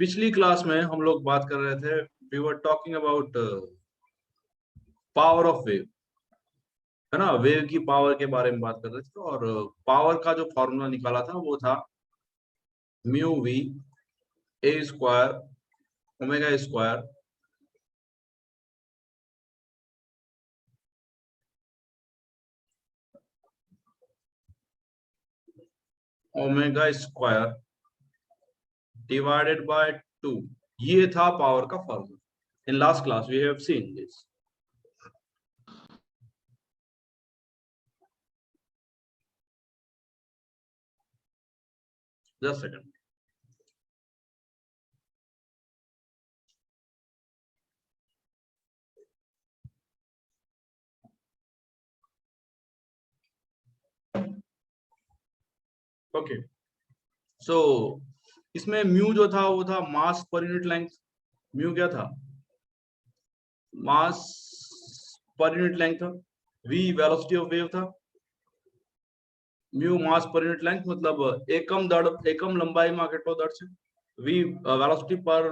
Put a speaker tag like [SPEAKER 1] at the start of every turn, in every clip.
[SPEAKER 1] पिछली क्लास में हम लोग बात कर रहे थे, we were talking about power of wave, है ना। वेव की पावर के बारे में बात कर रहे थे और पावर का जो फॉर्मूला निकाला था वो था mu V A square omega square omega square divided by 2। ये था पावर का formula. In last class we have seen this. Just second. Okay, so इसमें म्यू जो था वो था मास पर यूनिट लेंथ। म्यू क्या था? मास पर यूनिट लेंथ था। वी वेलोसिटी ऑफ वेव था। म्यू मास पर यूनिट लेंथ मतलब एकम दड़, एकम लंबाई में કેટલો દળ છે। वी वेलोसिटी पर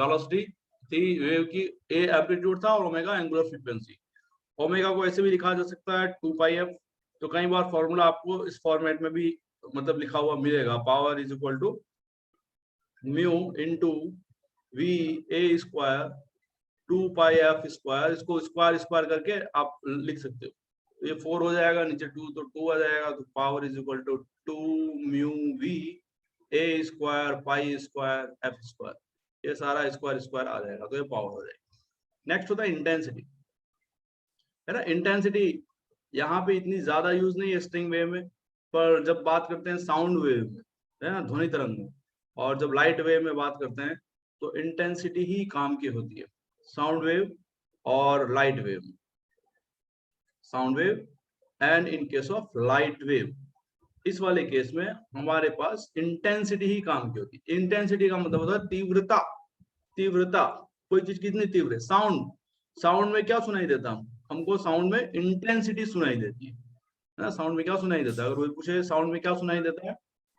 [SPEAKER 1] वेलोसिटी थी वेव की, ए एम्पलीट्यूड था और ओमेगा एंगुलर फ्रीक्वेंसी। ओमेगा को ऐसे भी लिखा जा सकता है 2 पाई एफ। तो कई बार फॉर्मूला आपको इस फॉर्मेट में भी मतलब लिखा हुआ मिलेगा, power is equal to mu into V A square 2 pi F square. इसको स्क्वायर स्क्वायर करके आप लिख सकते हो। ये 4 हो जाएगा, नीचे 2 तो 2 आ जाएगा, तो power is equal to 2 mu V A square pi square F square. ये सारा स्क्वायर स्क्वायर आ जाएगा, तो ये पावर हो जाएगी। नेक्स्ट होता है इंटेंसिटी, है ना। इंटेंसिटी यहाँ पे इतनी ज्यादा यूज नहीं है स्ट्रिंग वेव में, पर जब बात करते हैं साउंड वेव में, है ना, ध्वनि तरंग में, और जब लाइट वेव में बात करते हैं तो इंटेंसिटी ही काम की होती है। साउंड वेव और light wave, sound wave and in case of light wave, इस वाले केस में हमारे पास इंटेंसिटी ही काम की होती है। इंटेंसिटी का मतलब होता है तीव्रता। तीव्रता, कोई चीज कितनी तीव्र है। साउंड, साउंड में क्या सुनाई देता है हमको? साउंड में इंटेंसिटी सुनाई देती है ना। साउंड में क्या सुनाई देता है? अगर कोई पूछे साउंड में क्या सुनाई देता है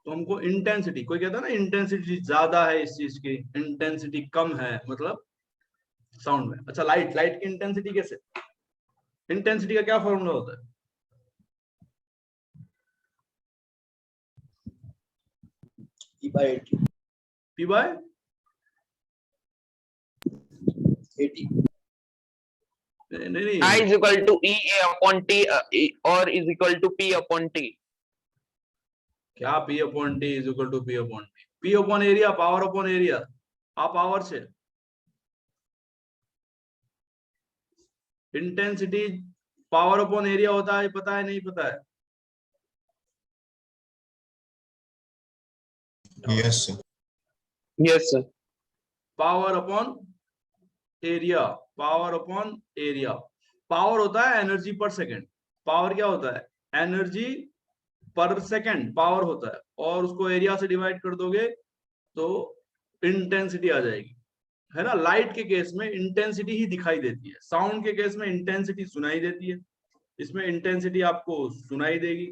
[SPEAKER 1] तो हमको इंटेंसिटी, कोई कहता है ना इंटेंसिटी ज्यादा है इस चीज की, इंटेंसिटी कम है, मतलब साउंड में। अच्छा, लाइट, लाइट की इंटेंसिटी कैसे? इंटेंसिटी का क्या फॉर्मूला होता है?
[SPEAKER 2] P by 80.
[SPEAKER 1] P by
[SPEAKER 2] 80.
[SPEAKER 1] नहीं,
[SPEAKER 3] I is equal to E A upon T or is equal to P upon T.
[SPEAKER 1] क्या P upon T is equal to P upon T? P upon area, power upon area. आ power से intensity power upon area होता है, पता है नहीं पता है?
[SPEAKER 4] Yes, sir.
[SPEAKER 3] Yes sir.
[SPEAKER 1] Power upon area, power upon area. Power होता है एनर्जी पर सेकंड। पावर क्या होता है? एनर्जी पर सेकंड पावर होता है, और उसको एरिया से डिवाइड कर दोगे तो इंटेंसिटी आ जाएगी, है ना। लाइट के केस में इंटेंसिटी ही दिखाई देती है, साउंड के केस में इंटेंसिटी सुनाई देती है। इसमें इंटेंसिटी आपको सुनाई देगी,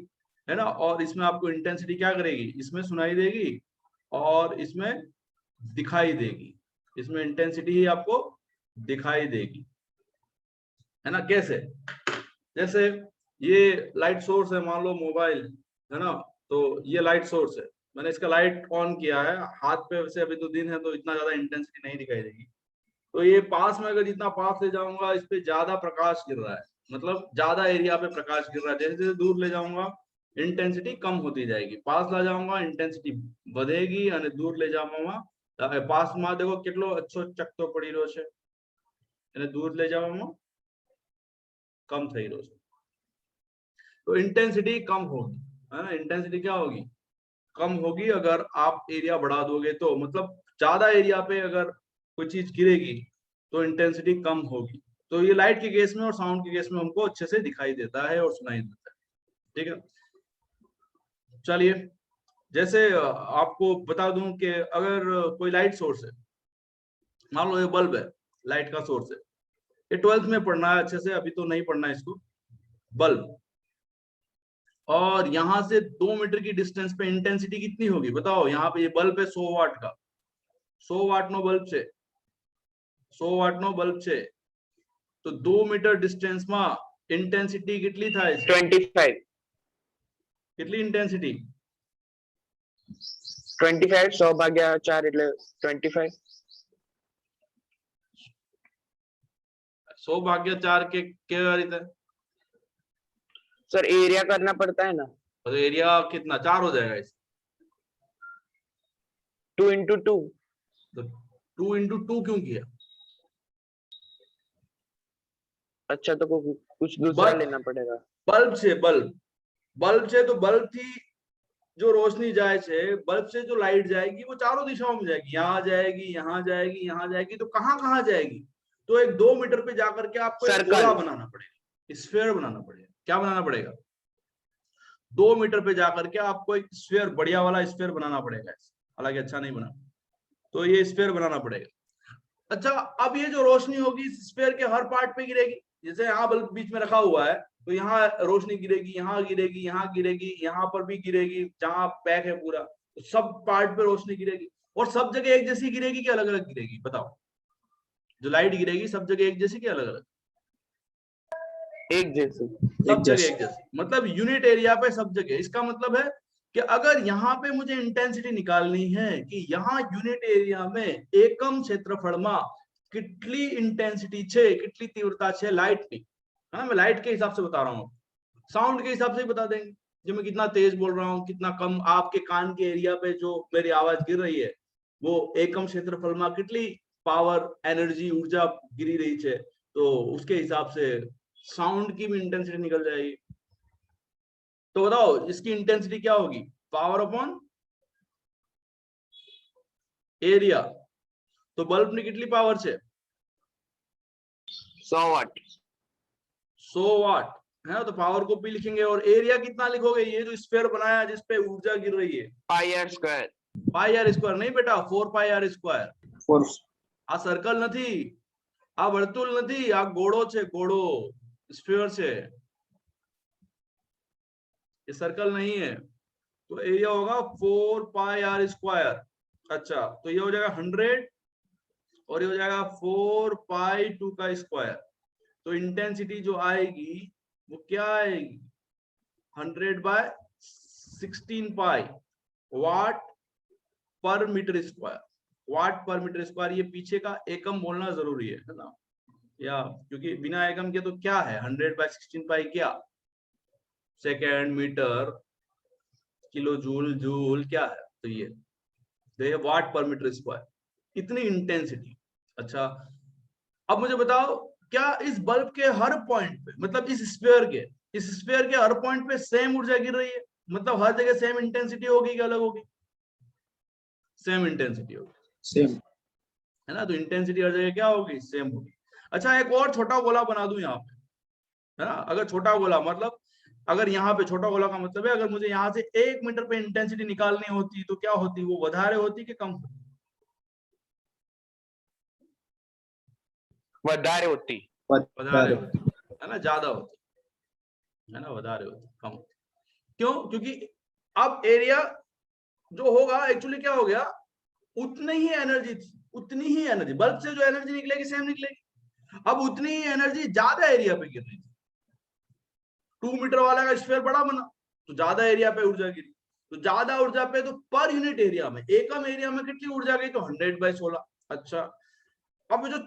[SPEAKER 1] है ना, और इसमें आपको इंटेंसिटी क्या करेगी? इसमें सुनाई देगी और इसमें दिखाई देगी। इसमें इंटेंसिटी ही आपको दिखाई देगी, है ना। कैसे? जैसे ये लाइट सोर्स है, मान लो मोबाइल, है ना, तो ये लाइट सोर्स है। मैंने इसका लाइट ऑन किया है हाथ पे, वैसे अभी तो दिन है तो इतना ज्यादा इंटेंसिटी नहीं दिखाई देगी। तो ये पास में अगर जितना पास ले जाऊंगा इस पे ज्यादा प्रकाश गिर रहा है, मतलब ज्यादा एरिया पे प्रकाश गिर रहा है। जैसे जैसे दूर ले जाऊंगा इंटेंसिटी कम होती जाएगी, पास ला जाऊंगा इंटेंसिटी बढ़ेगी, और दूर ले जाऊंगा पास में देखो કેટલો अच्छो चकतो पड़ी રહ્યો છે, અને दूर ले जाऊंगा कम થઈ રહ્યો છે। तो इंटेंसिटी कम होगी, है ना। इंटेंसिटी क्या होगी? कम होगी अगर आप एरिया बढ़ा दोगे तो, मतलब ज्यादा एरिया पे अगर कोई चीज गिरेगी तो इंटेंसिटी कम होगी। तो ये लाइट के केस में और साउंड के केस में हमको अच्छे से दिखाई देता है और सुनाई देता है, ठीक है। चलिए, जैसे आपको बता दूं कि अगर कोई लाइट सोर्स है, मान लो ये बल्ब है, लाइट का सोर्स है। ये 12th में पढ़ना है अच्छे से, अभी तो नहीं पढ़ना है इसको। बल्ब, और यहां से 2 मीटर की डिस्टेंस पे इंटेंसिटी कितनी होगी बताओ? यहाँ पे ये बल्ब है 100 वाट का, 100 વાટનો બલ્બ છે, 100 વાટનો બલ્બ છે, તો 2 મીટર ડિસ્ટન્સમાં ઇન્ટેન્સિટી કેટલી થાય છે?
[SPEAKER 3] 25.
[SPEAKER 1] કેટલી ઇન્ટેન્સિટી?
[SPEAKER 3] 25 100 ભાગ્યા 4 એટલે 25.
[SPEAKER 1] 100 भाग्य 4 के क्या रीते?
[SPEAKER 3] सर एरिया करना पड़ता है ना,
[SPEAKER 1] तो एरिया कितना 4 हो जाएगा इस
[SPEAKER 3] 2 into 2.
[SPEAKER 1] तो 2 into 2 क्यों किया?
[SPEAKER 3] अच्छा तो कुछ दूसरा
[SPEAKER 1] बल्ब-
[SPEAKER 3] लेना पड़ेगा.
[SPEAKER 1] बल्ब से बल्ब से तो बल्ब थी जो रोशनी जाए छे, बल्ब से जो लाइट जाएगी वो चारों दिशाओं में जाएगी, यहाँ जाएगी, यहाँ जाएगी, यहाँ जाएगी, तो कहाँ जाएगी? तो एक 2 मीटर पे जाकर के आपको एक
[SPEAKER 3] Circle.
[SPEAKER 1] गोला बनाना पड़ेगा, स्फीयर बनाना पड़ेगा. क्या बनाना पड़ेगा? 2 मीटर पे जाकर के आपको एक स्फीयर, बढ़िया वाला स्फीयर बनाना पड़ेगा. हालांकि अच्छा नहीं बना, तो ये स्फीयर बनाना पड़ेगा. अच्छा, अब ये जो रोशनी होगी इस स्फीयर के हर पार्ट पे गिरेगी. जैसे यहाँ बल्ब बीच में रखा हुआ है, तो यहाँ रोशनी गिरेगी, यहाँ गिरेगी, यहाँ गिरेगी, यहाँ पर भी गिरेगी, जहां पैक है पूरा, तो सब पार्ट पे रोशनी गिरेगी. और सब जगह एक जैसी गिरेगी कि अलग अलग गिरेगी? बताओ. जो लाइट गिरेगी सब जगह एक जैसी कि अलग अलग?
[SPEAKER 3] एक जैसे.
[SPEAKER 1] सब जगह एक जैसी, मतलब यूनिट एरिया पे सब जगह. इसका मतलब है कि अगर यहाँ पे मुझे इंटेंसिटी निकालनी है कि यहाँ यूनिट एरिया में एकम क्षेत्रफळમાં कितनी इंटेंसिटी छे, कितनी तीव्रता छे लाइट की, है ना? मैं लाइट के हिसाब से बता रहा हूँ, साउंड के हिसाब से ही बता देंगे. जो मैं कितना तेज बोल रहा हूँ, कितना कम, आपके कान के एरिया पे जो मेरी आवाज गिर रही है वो एकम क्षेत्रफळમાં कितनी पावर, एनर्जी, ऊर्जा गिरी रही है, तो उसके हिसाब से साउंड की भी इंटेंसिटी निकल जाएगी. तो बताओ इसकी इंटेंसिटी क्या होगी? Power upon area. तो बल्ब में कितनी पावर है?
[SPEAKER 3] 100 वाट.
[SPEAKER 1] 100 वाट है, तो पावर को भी लिखेंगे. और एरिया कितना लिखोगे? ये जो स्फीयर बनाया जिसपे ऊर्जा गिर रही है,
[SPEAKER 3] pi r square.
[SPEAKER 1] Pi r square नहीं बेटा, 4 पाई आर स्क्वायर.
[SPEAKER 2] 4.
[SPEAKER 1] आ सर्कल नहीं, आ वर्तुल नहीं, आ गोड़ो छे, गोड़ो स्फीयर छे, ये सर्कल नहीं है. तो एरिया होगा 4 पाई आर स्क्वायर. अच्छा, तो ये हो जाएगा 100 और ये हो जाएगा 4 पाई 2 का स्क्वायर. तो इंटेंसिटी जो आएगी वो क्या आएगी? 100 बाय 16 पाई वाट पर मीटर स्क्वायर. वाट पर मीटर स्क्वायर, ये पीछे का एकम बोलना जरूरी है ना, या क्योंकि बिना एकम के तो क्या है 100 बाय 16 पाई, क्या second, metre, kilo, joule, joule क्या है? तो ये वाट पर मीटर स्क्वायर, इतनी इंटेंसिटी. अच्छा, अब मुझे बताओ क्या इस बल्ब के हर पॉइंट पे, मतलब इस स्फीयर के हर पॉइंट पे सेम ऊर्जा गिर रही है? मतलब हर जगह सेम इंटेंसिटी होगी कि अलग होगी? सेम इंटेंसिटी होगी,
[SPEAKER 2] सेम.
[SPEAKER 1] है ना? तो इंटेंसिटी हर जगह क्या होगी? सेम होगी. अच्छा, एक और छोटा गोला बना दूं यहाँ पे, है ना? अगर छोटा गोला मतलब, अगर यहाँ पे छोटा गोला का मतलब है अगर मुझे यहाँ से 1 मीटर पे इंटेंसिटी निकालनी होती तो क्या होती? वो વધારે होती कि कम होती?
[SPEAKER 3] વધારે होती.
[SPEAKER 1] વધારે होती, है ना? ज्यादा होती, है ना? વધારે होती, कम होती. क्यों? क्योंकि अब एरिया जो होगा एक्चुअली क्या हो गया, उतनी ही एनर्जी थी, उतनी ही एनर्जी बल्ब से जो एनर्जी निकलेगी सेम निकलेगी. अब उतनी ही एनर्जी ज्यादा एरिया पे गिर रही थी. 2 मीटर वाला का स्फीयर बड़ा बना तो ज्यादा एरिया पे ऊर्जा गिरी, तो ज्यादा ऊर्जा पे तो पर यूनिट एरिया में, एकम एरिया में कितनी ऊर्जा गई? तो 100 बाय 16. अच्छा, अब जो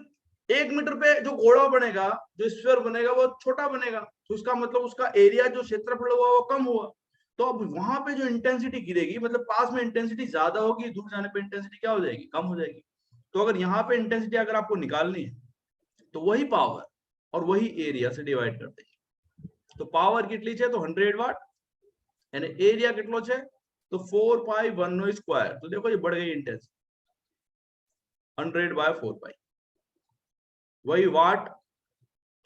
[SPEAKER 1] 1 मीटर पे जो गोला बनेगा, जो स्फीयर बनेगा वो छोटा बनेगा, तो उसका मतलब उसका एरिया जो क्षेत्रफल हुआ वो कम हुआ. तो अब वहां पे जो इंटेंसिटी गिरेगी, मतलब पास में इंटेंसिटी ज्यादा होगी, दूर जाने पे इंटेंसिटी क्या हो जाएगी? कम हो जाएगी. तो अगर यहाँ पे इंटेंसिटी अगर आपको निकालनी है तो वही पावर और वही एरिया से डिवाइड कर देंगे. तो पावर कितनी है? तो 100 वाट. यानी एरिया कितनो है? तो 4 पाई 1 स्क्वायर. तो देखो ये बढ़ गई इंटेंसिटी, 100 बाय 4 पाई, वही वाट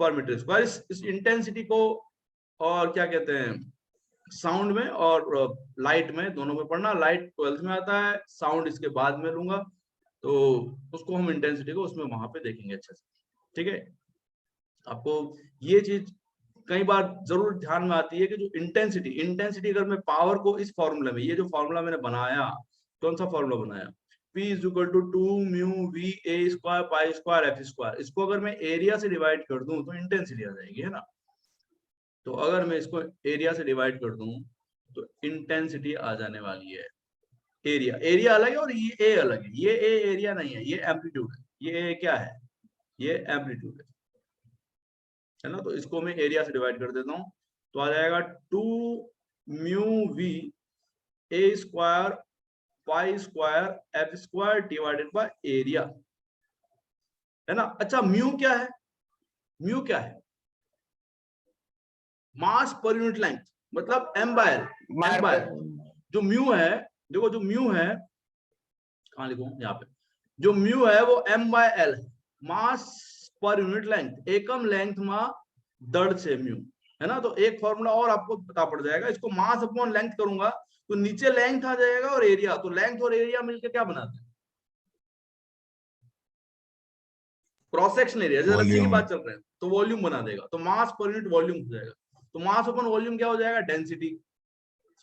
[SPEAKER 1] पर मीटर स्क्वायर. इस इंटेंसिटी को और क्या कहते हैं, साउंड में और लाइट में, दोनों में पढ़ना. लाइट 12th में आता है, साउंड इसके बाद में लूंगा, तो उसको हम इंटेंसिटी को उसमें वहां पे देखेंगे अच्छे से. ठीक है, आपको ये चीज कई बार जरूर ध्यान में आती है कि जो इंटेंसिटी अगर मैं पावर को इस फॉर्मूले में, ये जो फॉर्मूला मैंने बनाया, कौन सा फॉर्मूला बनाया? P is equal to 2 mu V A square pi square F square. इसको अगर मैं एरिया से डिवाइड कर दूं तो इंटेंसिटी आ जाएगी, है ना। तो अगर मैं इसको एरिया से डिवाइड कर दूं तो इंटेंसिटी आ जाने वाली है। एरिया अलग है और ये ए अलग है। ये ए एरिया नहीं है, ये एम्पलीट्यूड है। ये ए क्या है, ये एम्पलीट्यूड है ना। तो इसको मैं एरिया से डिवाइड कर देता हूं तो आ जाएगा 2 mu V A square pi square F square divided by area, है ना। अच्छा म्यू क्या है, म्यू क्या है, मास पर यूनिट लेंथ, मतलब m/l। जो म्यू है, देखो जो म्यू है, कहां लिखूं, यहाँ पे जो म्यू है वो m/l है, मास पर यूनिट लेंथ, एकम लेंथ में दड़ से म्यू, है ना। तो एक फॉर्मूला और आपको पता पड़ जाएगा, इसको मास अपॉन लेंथ करूंगा तो नीचे लेंथ आ जाएगा और एरिया, तो लेंथ और एरिया मिलकर क्या बनाते हैं, क्रॉस सेक्शन एरिया। जैसे रस्सी की बात चल रहे हैं तो वॉल्यूम बना देगा, तो मास पर यूनिट वॉल्यूम हो जाएगा। तो मास अपॉन वॉल्यूम क्या हो जाएगा, डेंसिटी।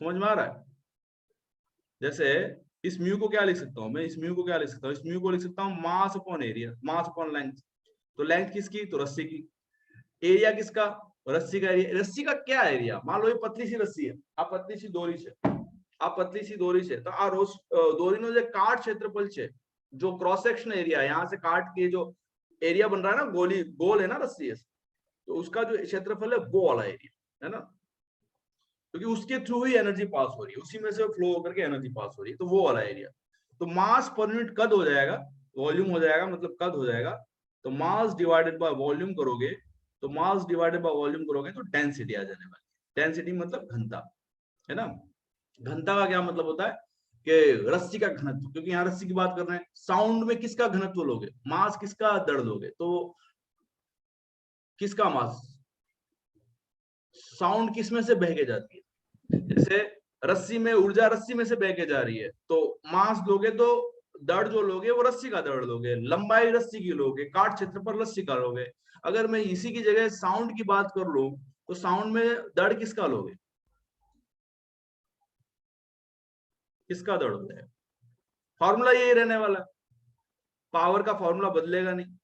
[SPEAKER 1] समझ में आ रहा है। जैसे इस म्यू को क्या लिख सकता हूं मैं, इस म्यू को क्या लिख सकता हूं, इस म्यू को लिख सकता हूं mass upon area, mass upon length. तो लेंथ किसकी, तो रस्सी की। एरिया किसका, रस्सी का एरिया। रस्सी का क्या एरिया, मान लो ये पतली सी रस्सी है, आप पतली सी दोरी से, आप पतली सी दोरी से, तो आ दोरी नो जो काट क्षेत्रफल છે, जो क्रॉस सेक्शन एरिया है, यहाँ से काट के जो एरिया बन रहा है ना, गोल है ना रस्सी है, तो उसका जो क्षेत्रफल है वो वाला एरिया, है ना। क्योंकि उसके थ्रू ही एनर्जी पास हो रही है, उसी में से फ्लो होकर के एनर्जी पास हो रही है, तो वो वाला एरिया। तो मास पर यूनिट कद हो जाएगा, वॉल्यूम हो जाएगा, मतलब कद हो जाएगा। तो मास डिवाइडेड बाय वॉल्यूम करोगे, तो मास डिवाइडेड बाय वॉल्यूम करोगे तो डेंसिटी आ जाने वाली। डेंसिटी मतलब घनता, है ना। घनता का क्या मतलब होता है कि रस्सी का घनत्व, क्योंकि यहाँ रस्सी की बात कर रहे हैं। साउंड में किसका घनत्व लोगे, मास किसका दड़ लोगे, तो किसका मास, साउंड किस में से बह के जाती है। जैसे रस्सी में ऊर्जा रस्सी में से बह के जा रही है, तो मास लोगे तो दड़ जो लोगे वो रस्सी का दड़ लोगे, लंबाई रस्सी की लोगे, काट क्षेत्र पर रस्सी का लोगे। अगर मैं इसी की जगह साउंड की बात कर लूं तो साउंड में दड़ किसका लोगे, किसका दड़ हो जाएगा। फॉर्मूला यही रहने वाला है, पावर का फॉर्मूला बदलेगा नहीं।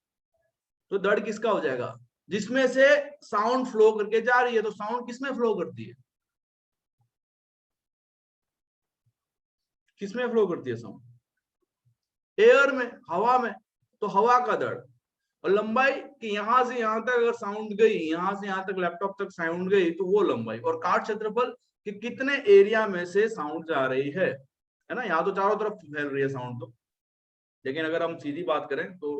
[SPEAKER 1] तो दड़ किसका हो जाएगा, जिसमें से साउंड फ्लो करके जा रही है। तो साउंड किसमें फ्लो करती है, किसमें फ्लो करती है साउंड, एयर में, हवा में। तो हवा का दड़ और लंबाई कि यहां से यहां तक अगर साउंड गई, यहां से यहां तक लैपटॉप तक साउंड गई, तो वो लंबाई। और काट क्षेत्रफल कि कितने एरिया में से साउंड जा रही है ना। यहाँ तो चारों तरफ फैल रही है साउंड तो, लेकिन अगर हम सीधी बात करें तो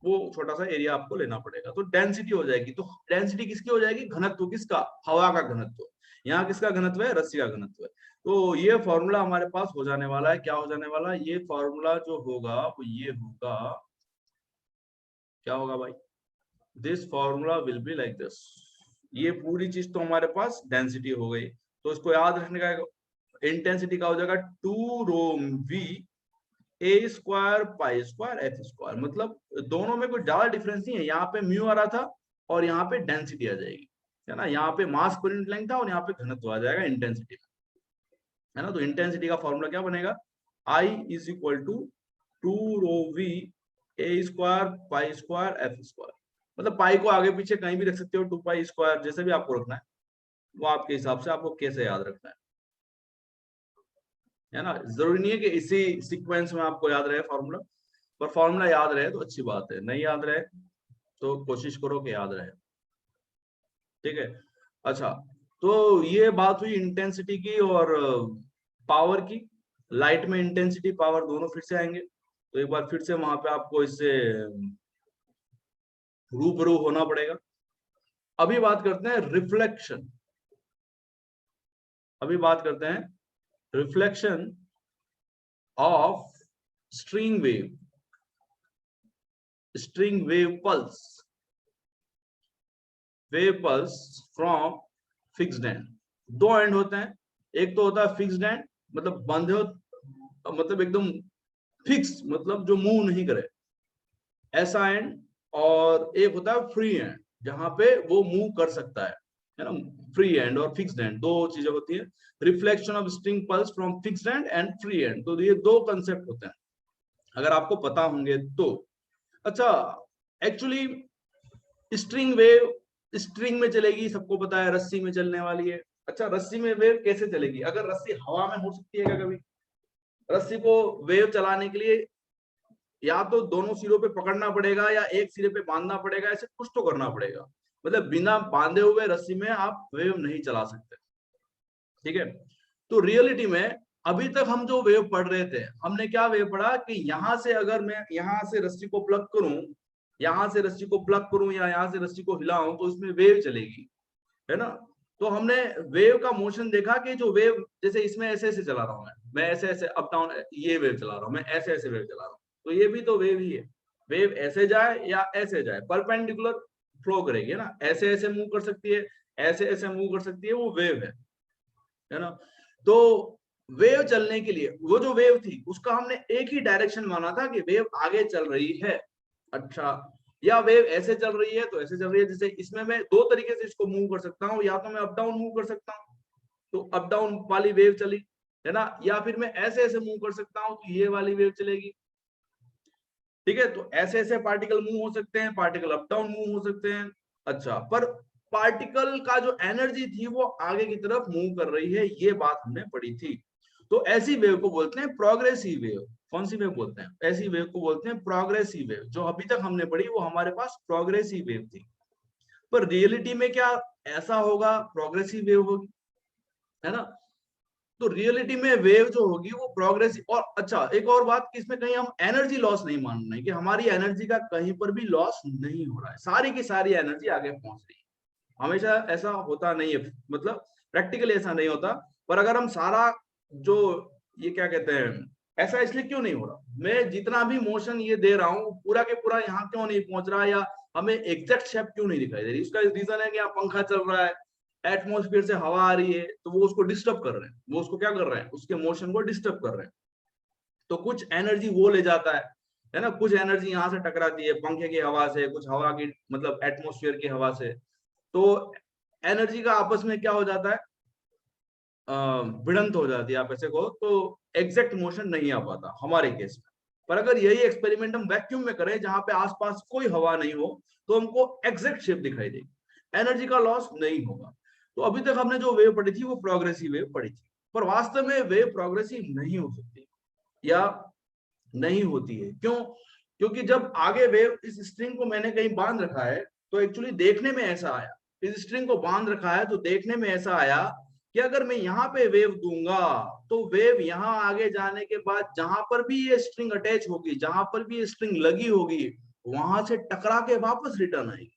[SPEAKER 1] वो छोटा सा एरिया आपको लेना पड़ेगा। तो डेंसिटी हो जाएगी। तो डेंसिटी किसकी हो जाएगी, घनत्व किसका, हवा का घनत्व। यहाँ किसका घनत्व है, रस्सी का घनत्व है। तो ये फॉर्मूला हमारे पास हो जाने वाला है, क्या हो जाने वाला है, ये फॉर्मूला जो होगा वो ये होगा, क्या होगा भाई, this formula will be like this. ये पूरी चीज तो हमारे पास डेंसिटी हो गई। तो इसको याद रखने का, इंटेंसिटी का हो जाएगा 2 rho V A square pi square F square. मतलब दोनों में कोई ज्यादा डिफरेंस नहीं है, यहाँ पे म्यू आ रहा था और यहाँ पे डेंसिटी आ जाएगी, है ना। यहाँ पे मास पर यूनिट लेंथ था और यहाँ पे घनत्व आ जाएगा इंटेंसिटी, है ना। तो इंटेंसिटी का फॉर्मूला क्या बनेगा, I is equal to 2 rho V A square pi square F square. मतलब पाई को आगे पीछे कहीं भी रख सकते हो, 2 पाई स्क्वायर, जैसे भी आपको रखना है वो आपके हिसाब से, आपको कैसे याद रखना है ना। जरूरी नहीं है कि इसी सीक्वेंस में आपको याद रहे फॉर्मूला, पर फॉर्मूला याद रहे तो अच्छी बात है, नहीं याद रहे तो कोशिश करो कि याद रहे, ठीक है। अच्छा, तो ये बात हुई इंटेंसिटी की और पावर की। लाइट में इंटेंसिटी पावर दोनों फिर से आएंगे, तो एक बार फिर से वहां पे आपको इससे रूबरू होना पड़ेगा। अभी बात करते हैं रिफ्लेक्शन, अभी बात करते हैं reflection of string wave, string wave pulse from fixed and. दो एंड होते हैं, एक तो होता है फिक्स्ड एंड, मतलब बंधे हो, मतलब एकदम फिक्स, मतलब जो मूव नहीं करे, ऐसा एंड। और एक होता है फ्री एंड, जहां पे वो मूव कर सकता है ना। फ्री एंड और फिक्स्ड एंड दो चीजें होती है। Reflection of string pulse from fixed and and free and, तो ये दो कंसेप्ट होते हैं। अगर आपको पता होंगे तो। अच्छा, एक्चुअली स्ट्रिंग वेव स्ट्रिंग में चलेगी, सबको पता है, रस्सी में चलने वाली है। अच्छा, रस्सी में वेव कैसे चलेगी? अगर रस्सी हवा में हो सकती है क्या कभी? रस्सी को वेव चलाने के लिए या तो दोनों सिरों पे पकड़ना पड़ेगा या एक सिरे पे बांधना पड़ेगा, ऐसे कुछ तो करना पड़ेगा। मतलब बिना बांधे हुए रस्सी में आप वेव नहीं चला सकते, ठीक है। तो रियलिटी में अभी तक हम जो वेव पढ़ रहे थे, हमने क्या वेव पढ़ा कि यहां से अगर मैं यहां से रस्सी को प्लग करूं, यहां से रस्सी को प्लग करूं या यहां से रस्सी को हिलाऊं तो इसमें वेव चलेगी, है ना। तो हमने वेव का मोशन देखा कि जो वेव, जैसे इसमें ऐसे ऐसे चला रहा हूं मैं ऐसे ऐसे अप डाउन, ये वेव चला रहा हूं मैं, ऐसे ऐसे वेव चला रहा हूं, तो ये भी तो वेव ही है। वेव ऐसे जाए या ऐसे जाए, परपेंडिकुलर फ्लो करेगी, है ना। ऐसे ऐसे मूव कर सकती है, ऐसे ऐसे मूव कर सकती है, वो वेव है ना। तो वेव चलने के लिए वो जो वेव थी उसका हमने एक ही डायरेक्शन माना था कि वेव आगे चल रही है। अच्छा, या वेव ऐसे चल रही है तो ऐसे चल रही है। जैसे इसमें मैं दो तरीके से इसको मूव कर सकता हूँ, या तो मैं अप डाउन मूव कर सकता हूँ तो अप डाउन वाली वेव चली, है ना, या फिर मैं ऐसे ऐसे मूव कर सकता हूँ तो ये वाली वेव चलेगी, ठीक है। तो ऐसे ऐसे पार्टिकल मूव हो सकते हैं, पार्टिकल अप डाउन मूव हो सकते हैं। अच्छा, पर पार्टिकल का जो एनर्जी थी वो आगे की तरफ मूव कर रही है, ये बात हमने पढ़ी थी। तो ऐसी वेव को बोलते हैं प्रोग्रेसिव वेव। कौन सी वेव बोलते हैं? ऐसी वेव को बोलते हैं प्रोग्रेसिव वेव। जो अभी तक हमने पढ़ी वो हमारे पास प्रोग्रेसिव वेव थी। पर रियलिटी में क्या ऐसा होगा प्रोग्रेसिव वेव होगी, है ना। तो रियलिटी में वेव जो होगी वो प्रोग्रेसिव। और अच्छा, एक और बात कि इसमें कहीं हम एनर्जी लॉस नहीं मान रहे हैं, कि हमारी एनर्जी का कहीं पर भी लॉस नहीं हो रहा है, सारी की सारी एनर्जी आगे पहुंच रही है। हमेशा ऐसा होता नहीं है, मतलब प्रैक्टिकली ऐसा नहीं होता। पर अगर हम सारा जो, ये क्या कहते हैं, ऐसा इसलिए क्यों नहीं हो रहा, मैं जितना भी मोशन ये दे रहा हूँ पूरा के पूरा यहाँ क्यों नहीं पहुंच रहा, या हमें एग्जैक्ट शेप क्यों नहीं दिखाई दे रही? उसका रीजन है कि यहाँ पंखा चल रहा है, एटमॉस्फेयर से हवा आ रही है, तो वो उसको डिस्टर्ब कर रहे हैं, वो उसको क्या कर रहे हैं, उसके मोशन को डिस्टर्ब कर रहे हैं। तो कुछ एनर्जी वो ले जाता है ना, कुछ एनर्जी यहाँ से टकराती है पंखे की हवा से, कुछ हवा की मतलब एटमॉस्फेयर की हवा से। तो एनर्जी का आपस में क्या हो जाता है, भिड़ंत हो जाती है, आप ऐसे कहो तो एग्जैक्ट मोशन नहीं आ पाता हमारे केस में। पर अगर यही एक्सपेरिमेंट हम वैक्यूम में करें जहां पे आसपास कोई हवा नहीं हो, तो हमको एग्जैक्ट शेप दिखाई देगी, एनर्जी का लॉस नहीं होगा। तो अभी तक हमने जो वेव पढ़ी थी वो प्रोग्रेसिव वेव पढ़ी थी, पर वास्तव में वेव प्रोग्रेसिव नहीं हो सकती या नहीं होती है। क्यों? क्योंकि जब आगे वेव, इस स्ट्रिंग को मैंने कहीं बांध रखा है तो एक्चुअली देखने में ऐसा आया, इस स्ट्रिंग को बांध रखा है तो देखने में ऐसा आया कि अगर मैं यहाँ पे वेव दूंगा तो वेव यहाँ आगे जाने के बाद जहां पर भी ये स्ट्रिंग अटैच होगी, जहां पर भी ये स्ट्रिंग लगी होगी, वहां से टकरा के वापस रिटर्न आएगी।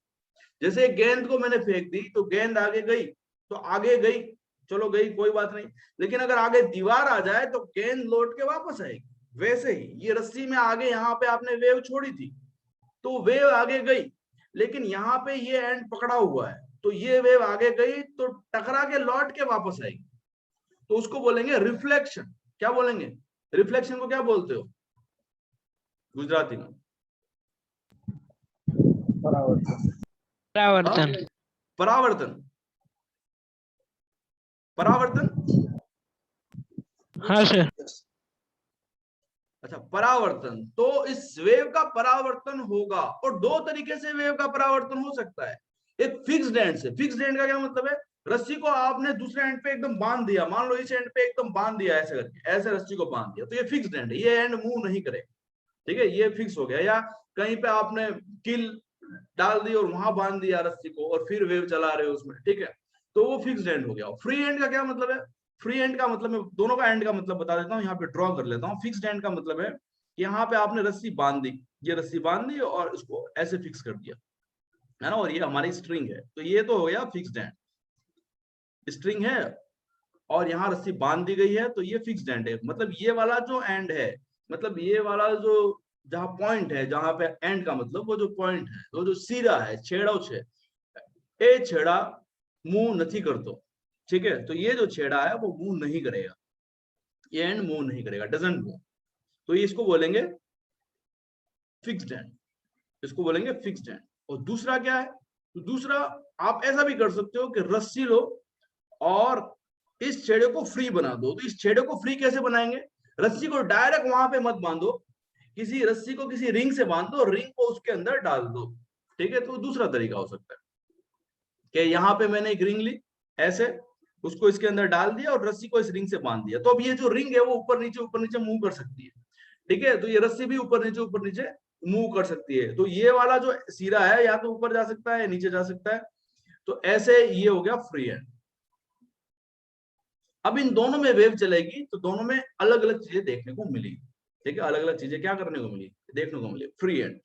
[SPEAKER 1] जैसे गेंद को मैंने फेंक दी तो गेंद आगे गई तो आगे गई, चलो गई कोई बात नहीं, लेकिन अगर आगे दीवार आ जाए तो गेंद लौट के वापस आएगी। वैसे ही ये रस्सी में आगे यहाँ पे आपने वेव छोड़ी थी तो वेव आगे गई, लेकिन यहाँ पे ये एंड पकड़ा हुआ है तो ये वेव आगे गई तो टकरा के लौट के वापस आएगी। तो उसको बोलेंगे रिफ्लेक्शन। क्या बोलेंगे? रिफ्लेक्शन को क्या बोलते हो गुजराती में?
[SPEAKER 2] परावर्तन।
[SPEAKER 3] परावर्तन।
[SPEAKER 1] परावर्तन। परावर्तन।
[SPEAKER 3] हाँ सर।
[SPEAKER 1] अच्छा, परावर्तन। तो इस वेव का परावर्तन होगा और दो तरीके से वेव का परावर्तन हो सकता है। एक फिक्स्ड एंड से। फिक्स्ड एंड का क्या मतलब है? रस्सी को आपने दूसरे एंड पे एकदम बांध दिया, मान लो इस एंड पे एकदम बांध दिया ऐसे करके, ऐसे रस्सी को बांध दिया तो ये फिक्स्ड एंड है, ये एंड मूव नहीं करेगा, ठीक है, ये फिक्स हो गया। या कहीं पे आपने किल डाल दी और वहां बांध दिया रस्सी को और फिर वेव चला रहे हो उसमें, ठीक है, तो वो फिक्स्ड एंड हो गया। फ्री एंड का क्या मतलब है? फ्री एंड का मतलब, मैं दोनों का एंड का मतलब बता देता हूँ, यहाँ पे ड्रॉ कर लेता हूँ। फिक्स्ड एंड का मतलब है कि यहाँ पे आपने रस्सी बांध दी, ये रस्सी बांध दी और इसको ऐसे फिक्स कर दिया, है ना, और ये हमारी स्ट्रिंग है, तो ये तो हो गया फिक्स्ड एंड। स्ट्रिंग है और यहाँ रस्सी बांध दी गई है तो ये फिक्स्ड एंड है। मतलब ये वाला जो एंड है, मतलब ये वाला जो जहाँ पॉइंट है, जहाँ पे एंड का मतलब वो जो पॉइंट है, वो जो सीधा है, छेड़ो छे ए छेड़ा मूव नहीं करतो, ठीक है, तो ये जो छेड़ा है वो मूव नहीं करेगा, ये एंड मूव नहीं करेगा, डजंट मूव, तो ये इसको बोलेंगे फिक्स्ड एंड, इसको बोलेंगे फिक्स्ड एंड। और दूसरा क्या है? तो दूसरा आप ऐसा भी कर सकते हो कि रस्सी लो और इस छेड़े को फ्री बना दो। तो इस छेड़े को फ्री कैसे बनाएंगे? रस्सी को डायरेक्ट वहां पे मत बांधो, किसी रस्सी को किसी रिंग से बांध दो, रिंग को उसके अंदर डाल दो, ठीक है। तो दूसरा तरीका हो सकता है कि यहाँ पे मैंने एक रिंग ली ऐसे, उसको इसके अंदर डाल दिया और रस्सी को इस रिंग से बांध दिया, तो अब ये जो रिंग है वो ऊपर नीचे मूव कर सकती है, ठीक है। तो ये रस्सी भी ऊपर नीचे मूव कर सकती है। तो ये वाला जो सिरा है या तो ऊपर जा सकता है, नीचे जा सकता है। तो ऐसे ये हो गया फ्री हैंड। अब इन दोनों में वेव चलेगी तो दोनों में अलग अलग चीजें देखने को मिली, ठीक है। अलग अलग चीजें क्या करने को मिली, देखने को मिली, फ्री हैंड।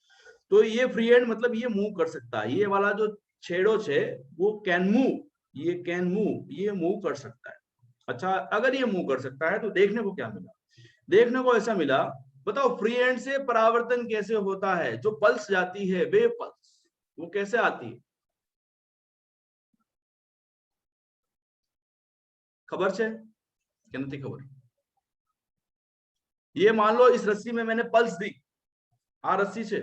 [SPEAKER 1] तो ये फ्री हैंड मतलब ये मूव कर सकता है, ये वाला जो छेड़ो छे वो कैन मूव, ये कैन मूव, ये मूव कर सकता है। अच्छा, अगर ये मूव कर सकता है तो देखने को क्या मिला, देखने को ऐसा मिला, बताओ फ्री हैंड से परावर्तन कैसे होता है। जो पल्स जाती है, वेव पल्स, वो कैसे आती है, खबर छे क्या नहीं खबर। ये मान लो इस रस्सी में मैंने पल्स दी, आ रस्सी छे,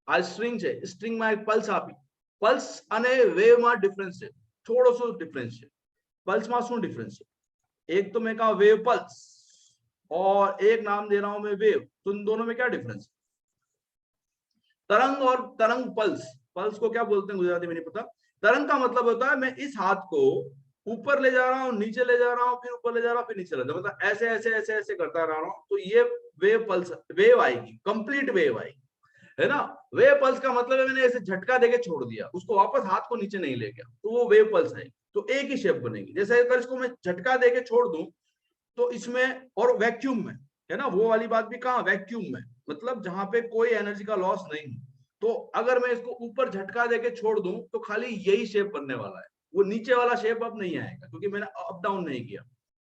[SPEAKER 1] आ स्ट्रिंग छे, स्ट्रिंग में एक पल्स आपी, पल्स અને વેવ માં ડિફરન્સ છે, થોડો સો ડિફરન્સ છે। पल्स में શું ડિફરન્સ છે, एक तो मैं कहा वेव पल्स और एक नाम दे रहा हूं मैं वेव, तो इन दोनों में क्या डिफरेंस है। तरंग और तरंग पल्स, पल्स को क्या बोलते हैं गुजराती में नहीं पता। तरंग का मतलब होता है मैं इस हाथ को ऊपर ले जा रहा हूँ, नीचे ले जा रहा हूँ, फिर ऊपर ले जा रहा हूँ, फिर नीचे ले जा रहा हूँ, मतलब ऐसे ऐसे ऐसे ऐसे करता रह रहा हूँ, तो ये वेव पल्स, वेव आएगी, कंप्लीट वेव आएगी, है ना। वेव पल्स का मतलब है मैंने ऐसे झटका देके छोड़ दिया, उसको वापस हाथ को नीचे नहीं ले गया, तो वो वेव पल्स है। तो एक ही शेप बनेगी। जैसे अगर इसको मैं झटका देके छोड़ दूं तो इसमें, और वैक्यूम में, है ना, वो वाली बात भी कहा, वैक्यूम में, मतलब जहां पे कोई एनर्जी का लॉस नहीं। तो अगर मैं इसको ऊपर झटका देके छोड़ दूं तो खाली यही शेप बनने वाला है, वो नीचे वाला शेप अब नहीं आएगा क्योंकि मैंने अप डाउन नहीं किया,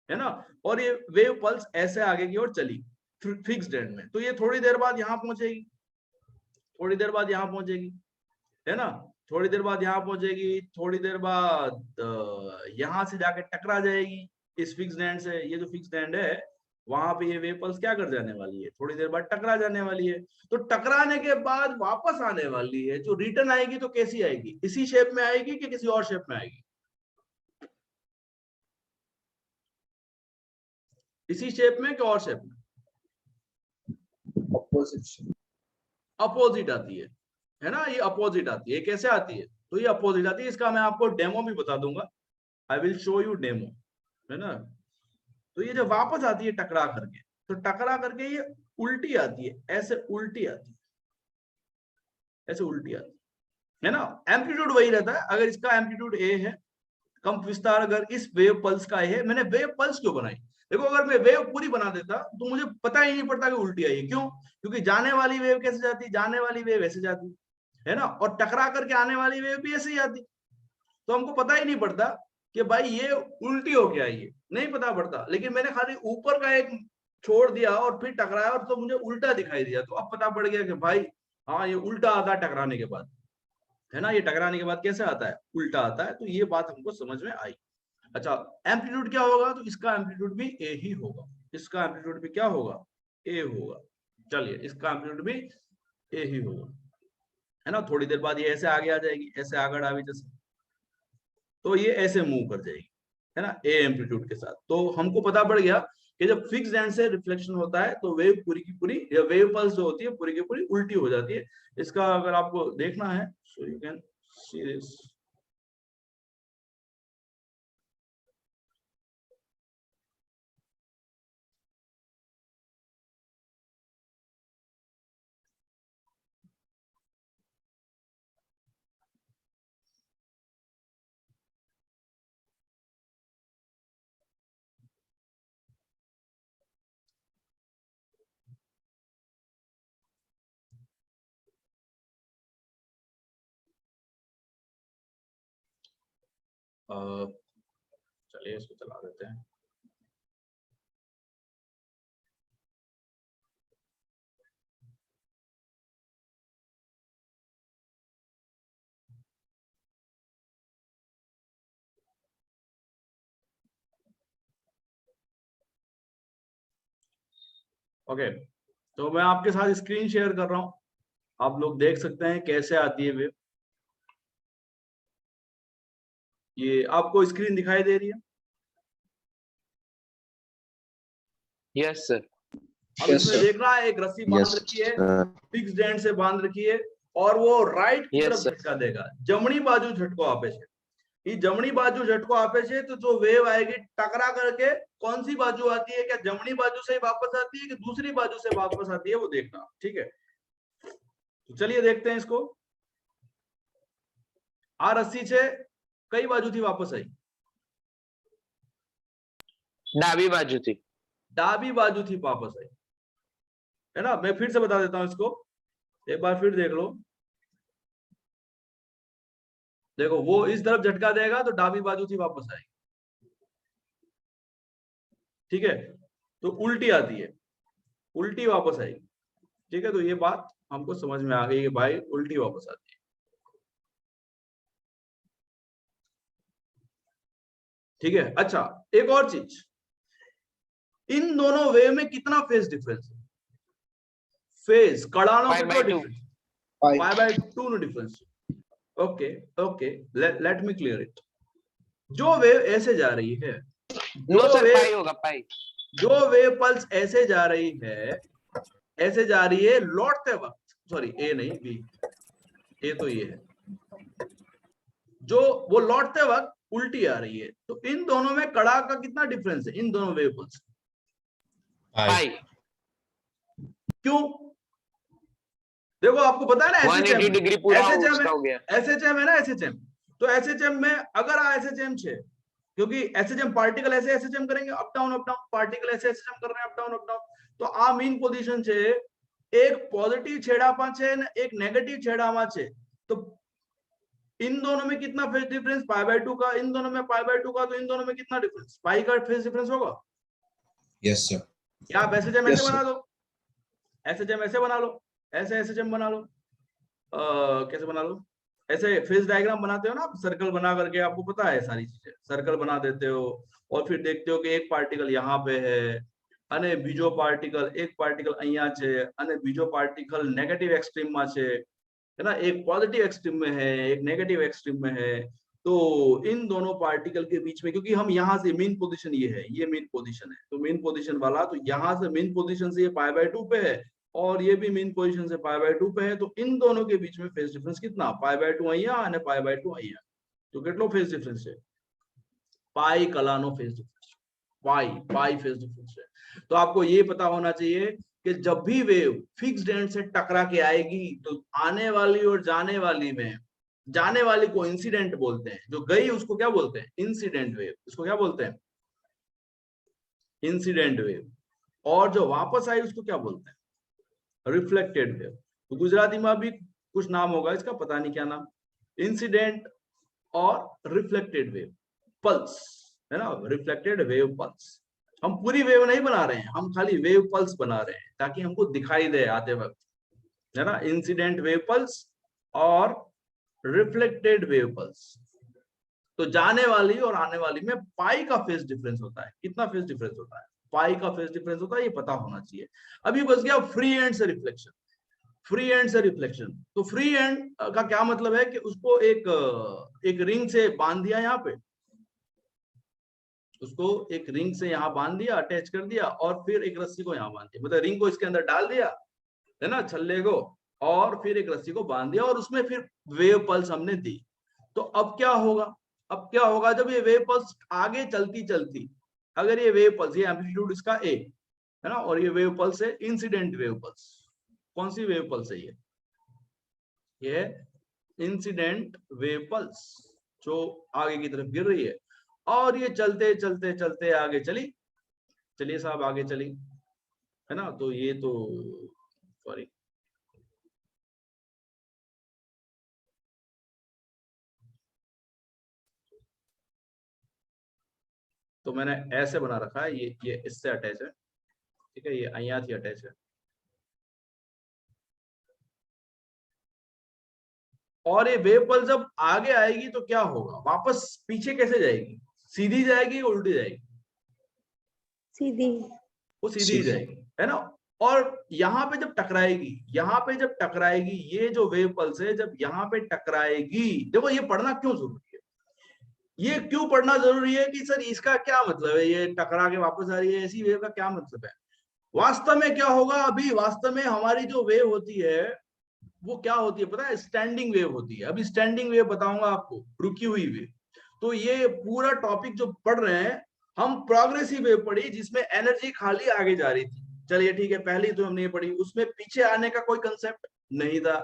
[SPEAKER 1] है ना। और ये वेव पल्स ऐसे आगे की ओर चली फिक्स्ड एंड में, तो ये थोड़ी देर बाद यहाँ पहुंचेगी, थोड़ी देर बाद यहाँ पहुंचेगी, है ना, थोड़ी देर बाद यहाँ पहुंचेगी, थोड़ी देर बाद यहाँ से जाके टकरा जाएगी इस फिक्स्ड एंड से। ये जो फिक्स्ड एंड है वहां पे ये वेव पल्स क्या कर जाने वाली है, थोड़ी देर बाद टकरा जाने वाली है। तो टकराने के बाद वापस आने वाली है, जो रिटर्न आएगी तो कैसी आएगी, इसी शेप में आएगी कि किसी और शेप में आएगी, इसी शेप में कि और शेप में,
[SPEAKER 2] ऑपोजिट,
[SPEAKER 1] अपोजिट आती है ना, ये अपोजिट आती है। कैसे आती है, तो ये अपोजिट आती है। इसका मैं आपको डेमो भी बता दूंगा, I will show you demo, है ना। तो ये जब वापस आती है टकरा करके, तो टकरा करके ये उल्टी आती है, ऐसे उल्टी आती है, ऐसे उल्टी आती है ना। एम्पलीट्यूड वही रहता है, अगर इसका एम्पलीट्यूड ए है, कंप विस्तार अगर इस वेव पल्स का है, मैंने वेव पल्स क्यों बनाई, देखो अगर मैं वेव पूरी बना देता तो मुझे पता ही नहीं पड़ता कि उल्टी आई है, क्यों, क्योंकि जाने वाली वेव कैसे जाती, जाने वाली वेव ऐसे जाती, है ना, और टकरा करके आने वाली वेव भी ऐसे ही आती। तो हमको पता ही नहीं पड़ता कि भाई ये उल्टी हो गया, ये नहीं पता पड़ता, लेकिन मैंने खाली ऊपर का एक छोड़ दिया और फिर टकराया और तो मुझे उल्टा दिखाई दिया, तो अब पता पड़ गया कि भाई हाँ ये उल्टा आता है टकराने के बाद, है ना। ये टकराने के बाद कैसे आता है, उल्टा आता है। तो ये बात हमको समझ में आई। अच्छा, एम्पलीट्यूड क्या होगा, तो इसका एम्पलीट्यूड भी ए ही होगा, इसका एम्पलीट्यूड भी क्या होगा, ए होगा। चलिए, इसका एम्पलीट्यूड भी ए ही होगा, है ना। थोड़ी देर बाद ये ऐसे आगे आ जाएगी, ऐसे आगे आवी जैसे, तो ये ऐसे मूव कर जाएगी, है ना, ए एम्पलीट्यूड के साथ। तो हमको पता पड़ गया कि जब फिक्स्ड एंड से रिफ्लेक्शन होता है तो वेव पूरी की पूरी, या वेव पल्स जो होती है पूरी की पूरी उल्टी हो जाती है। इसका अगर आपको देखना है, so you can see this. चलिए इसको चला देते हैं। ओके, तो मैं आपके साथ स्क्रीन शेयर कर रहा हूँ, आप लोग देख सकते हैं कैसे आती है वेव। ये आपको स्क्रीन दिखाई दे रही है,
[SPEAKER 3] यस सर।
[SPEAKER 1] अब
[SPEAKER 2] Yes,
[SPEAKER 1] इसमें
[SPEAKER 2] sir.
[SPEAKER 1] देख रहा है एक रस्सी बांध
[SPEAKER 2] Yes,
[SPEAKER 1] रखी है,
[SPEAKER 2] sir.
[SPEAKER 1] फिक्स्ड एंड से बांध रखी है, और वो राइट की
[SPEAKER 3] Yes,
[SPEAKER 1] तरफ
[SPEAKER 3] sir.
[SPEAKER 1] झटका देगा, जमनी बाजू झटको आपे छे। ये जमनी बाजू झटको आपे छे तो जो वेव आएगी टकरा करके कौन सी बाजू आती है, क्या जमनी बाजू से वापस आती है कि दूसरी बाजू से वापस आती है, वो देखना। ठीक है, तो चलिए देखते हैं इसको। आ रस्सी छे कई बाजू थी वापस आई?
[SPEAKER 3] डाबी बाजू थी।
[SPEAKER 1] डाबी बाजू थी वापस आई, है ना। मैं फिर से बता देता हूं इसको, एक बार फिर देख लो। देखो वो इस तरफ झटका देगा तो डाबी बाजू थी वापस आएगी, ठीक है। तो उल्टी आती है, उल्टी वापस आएगी, ठीक है। तो ये बात हमको समझ में आ गई कि भाई उल्टी वापस आती है, ठीक है। अच्छा, एक और चीज, इन दोनों वेव में कितना फेज डिफरेंस है? फेज कड़ाणों
[SPEAKER 3] Pi
[SPEAKER 1] कितना
[SPEAKER 3] by 2.
[SPEAKER 1] डिफरेंस?
[SPEAKER 2] Pi.
[SPEAKER 1] π/2 નો difference. Okay okay, let me clear it. जो वेव ऐसे जा रही है,
[SPEAKER 3] No
[SPEAKER 1] जो
[SPEAKER 3] sir,
[SPEAKER 1] वेव
[SPEAKER 3] pi होगा pi.
[SPEAKER 1] जो वेव पल्स ऐसे जा रही है, ऐसे जा रही है लौटते वक्त, सॉरी ए नहीं बी, ए तो ये है, जो वो लौटते वक्त उल्टी आ रही है। तो इन दोनों में कड़ा का कितना डिफरेंस है, इन दोनों वेव पल्स?
[SPEAKER 3] Pi.
[SPEAKER 1] क्यों? देखो आपको पता है ना
[SPEAKER 3] 180 डिग्री पूरा
[SPEAKER 1] एसएचएम
[SPEAKER 3] उसका हो गया।
[SPEAKER 1] एसएचएम है ना, एसएचएम। तो एसएचएम में अगर आ एसएचएम छे, क्योंकि एसएचएम पार्टिकल ऐसे एसएचएम करेंगे अप डाउन, पार्टिकल ऐसे एसएचएम कर रहे हैं अप डाउन। तो आ मीन पोजीशन छे, एक पॉजिटिव छेड़ा छे ने एक नेगेटिव छेड़ा छे। तो इन दोनों में कितना फेज डिफरेंस? π/2 का। इन दोनों में π/2 का, तो इन दोनों में कितना डिफरेंस? पाई का फेज डिफरेंस होगा।
[SPEAKER 4] Yes sir.
[SPEAKER 1] क्या आप एसएचएम
[SPEAKER 2] Yes,
[SPEAKER 1] ऐसे
[SPEAKER 2] sir.
[SPEAKER 1] बना दो, एसएचएम ऐसे बना लो, ऐसे एसएचएम बना लो, कैसे बना लो, ऐसे फेज डायग्राम बनाते हो ना आप, सर्कल बना करके, आपको पता है सारी चीजें, सर्कल बना देते हो और फिर देखते हो कि एक पार्टिकल यहाँ पे है અને બીજો पार्टिकल, एक पार्टिकल અહીંયા છે અને બીજો पार्टिकल नेगेटिव एक्सट्रीम में છે, है ना, एक पॉजिटिव एक्सट्रीम में है, एक नेगेटिव एक्सट्रीम में है। तो इन दोनों पार्टिकल के बीच में, क्योंकि हम यहाँ से मेन पोजीशन ये है, ये मेन पोजीशन है, तो मेन पोजीशन वाला, तो यहाँ से मेन पोजीशन से ये π/2 पे है और ये भी मेन पोजीशन से π/2 पे है। तो इन दोनों के बीच में फेज डिफरेंस कितना? π/2 અહીંયા અને π/2 અહીંયા। तो કેટલો फेज डिफरेंस है? पाई कलानो phase difference, pi phase difference है। तो आपको ये पता होना चाहिए कि जब भी वेव फिक्स्ड एंड से टकरा के आएगी तो आने वाली और जाने वाली में, जाने वाली को इंसिडेंट बोलते हैं, जो गई उसको क्या बोलते हैं? Incident wave. इसको क्या बोलते हैं? Incident wave. और जो वापस आई उसको क्या बोलते हैं? Reflected wave. तो गुजराती में भी कुछ नाम होगा इसका, पता नहीं क्या नाम, इंसिडेंट और रिफ्लेक्टेड वेव पल्स, है ना, रिफ्लेक्टेड वेव पल्स। हम पूरी वेव नहीं बना रहे हैं, हम खाली वेव पल्स बना रहे हैं ताकि हमको दिखाई दे आते वक्त, है ना। इंसिडेंट वेव पल्स और रिफ्लेक्टेड वेव पल्स। तो जाने वाली और आने वाली में पाई का फेज डिफरेंस होता है। कितना फेज डिफरेंस होता है? पाई का फेज डिफरेंस होता है, ये पता होना चाहिए। अभी बच गया फ्री एंड से रिफ्लेक्शन। फ्री एंड से रिफ्लेक्शन, तो फ्री एंड का क्या मतलब है कि उसको एक रिंग से बांध दिया, यहाँ पे उसको एक रिंग से यहाँ बांध दिया, अटैच कर दिया, और फिर एक रस्सी को यहाँ बांध दिया, मतलब रिंग को इसके अंदर डाल दिया, है ना, छल्ले को, और फिर एक रस्सी को बांध दिया और उसमें फिर वेव पल्स हमने दी। तो अब क्या होगा? अब क्या होगा जब ये वेव पल्स आगे चलती चलती, अगर ये वेव पल्स, ये एम्पलीट्यूड इसका ए है ना, और ये वेव पल्स है इंसिडेंट वेव पल्स। कौन सी वेव पल्स है ये इंसिडेंट वेव पल्स, जो आगे की तरफ गिर रही है, और ये चलते चलते चलते आगे चली, चलिए साहब आगे चली, है ना। तो ये तो सॉरी, तो मैंने ऐसे बना रखा है, ये इससे अटैच है, ठीक है, ये અહીંયા થી अटैच है। और ये वेव पल्स जब आगे आएगी तो क्या होगा? वापस पीछे कैसे जाएगी? सीधी जाएगी, उल्टी जाएगी?
[SPEAKER 5] सीधी।
[SPEAKER 1] वो सीधी जाएगी, है ना। और यहाँ पे जब टकराएगी, यहाँ पे जब टकराएगी, ये जो वेव पल्स है जब यहाँ पे टकराएगी, देखो ये पढ़ना क्यों जरूरी है, ये क्यों पढ़ना जरूरी है कि सर इसका क्या मतलब है, ये टकरा के वापस आ रही है, ऐसी वेव का क्या मतलब है? वास्तव में क्या होगा, अभी वास्तव में हमारी जो वेव होती है वो क्या होती है पता है, स्टैंडिंग वेव होती है। अभी स्टैंडिंग वेव बताऊंगा आपको, रुकी हुई वेव। तो ये पूरा टॉपिक जो पढ़ रहे हैं हम, प्रोग्रेसिव वेव पढ़ी जिसमें एनर्जी खाली आगे जा रही थी, चलिए ठीक है, पहले तो हमने ये पढ़ी, उसमें पीछे आने का कोई कंसेप्ट नहीं था।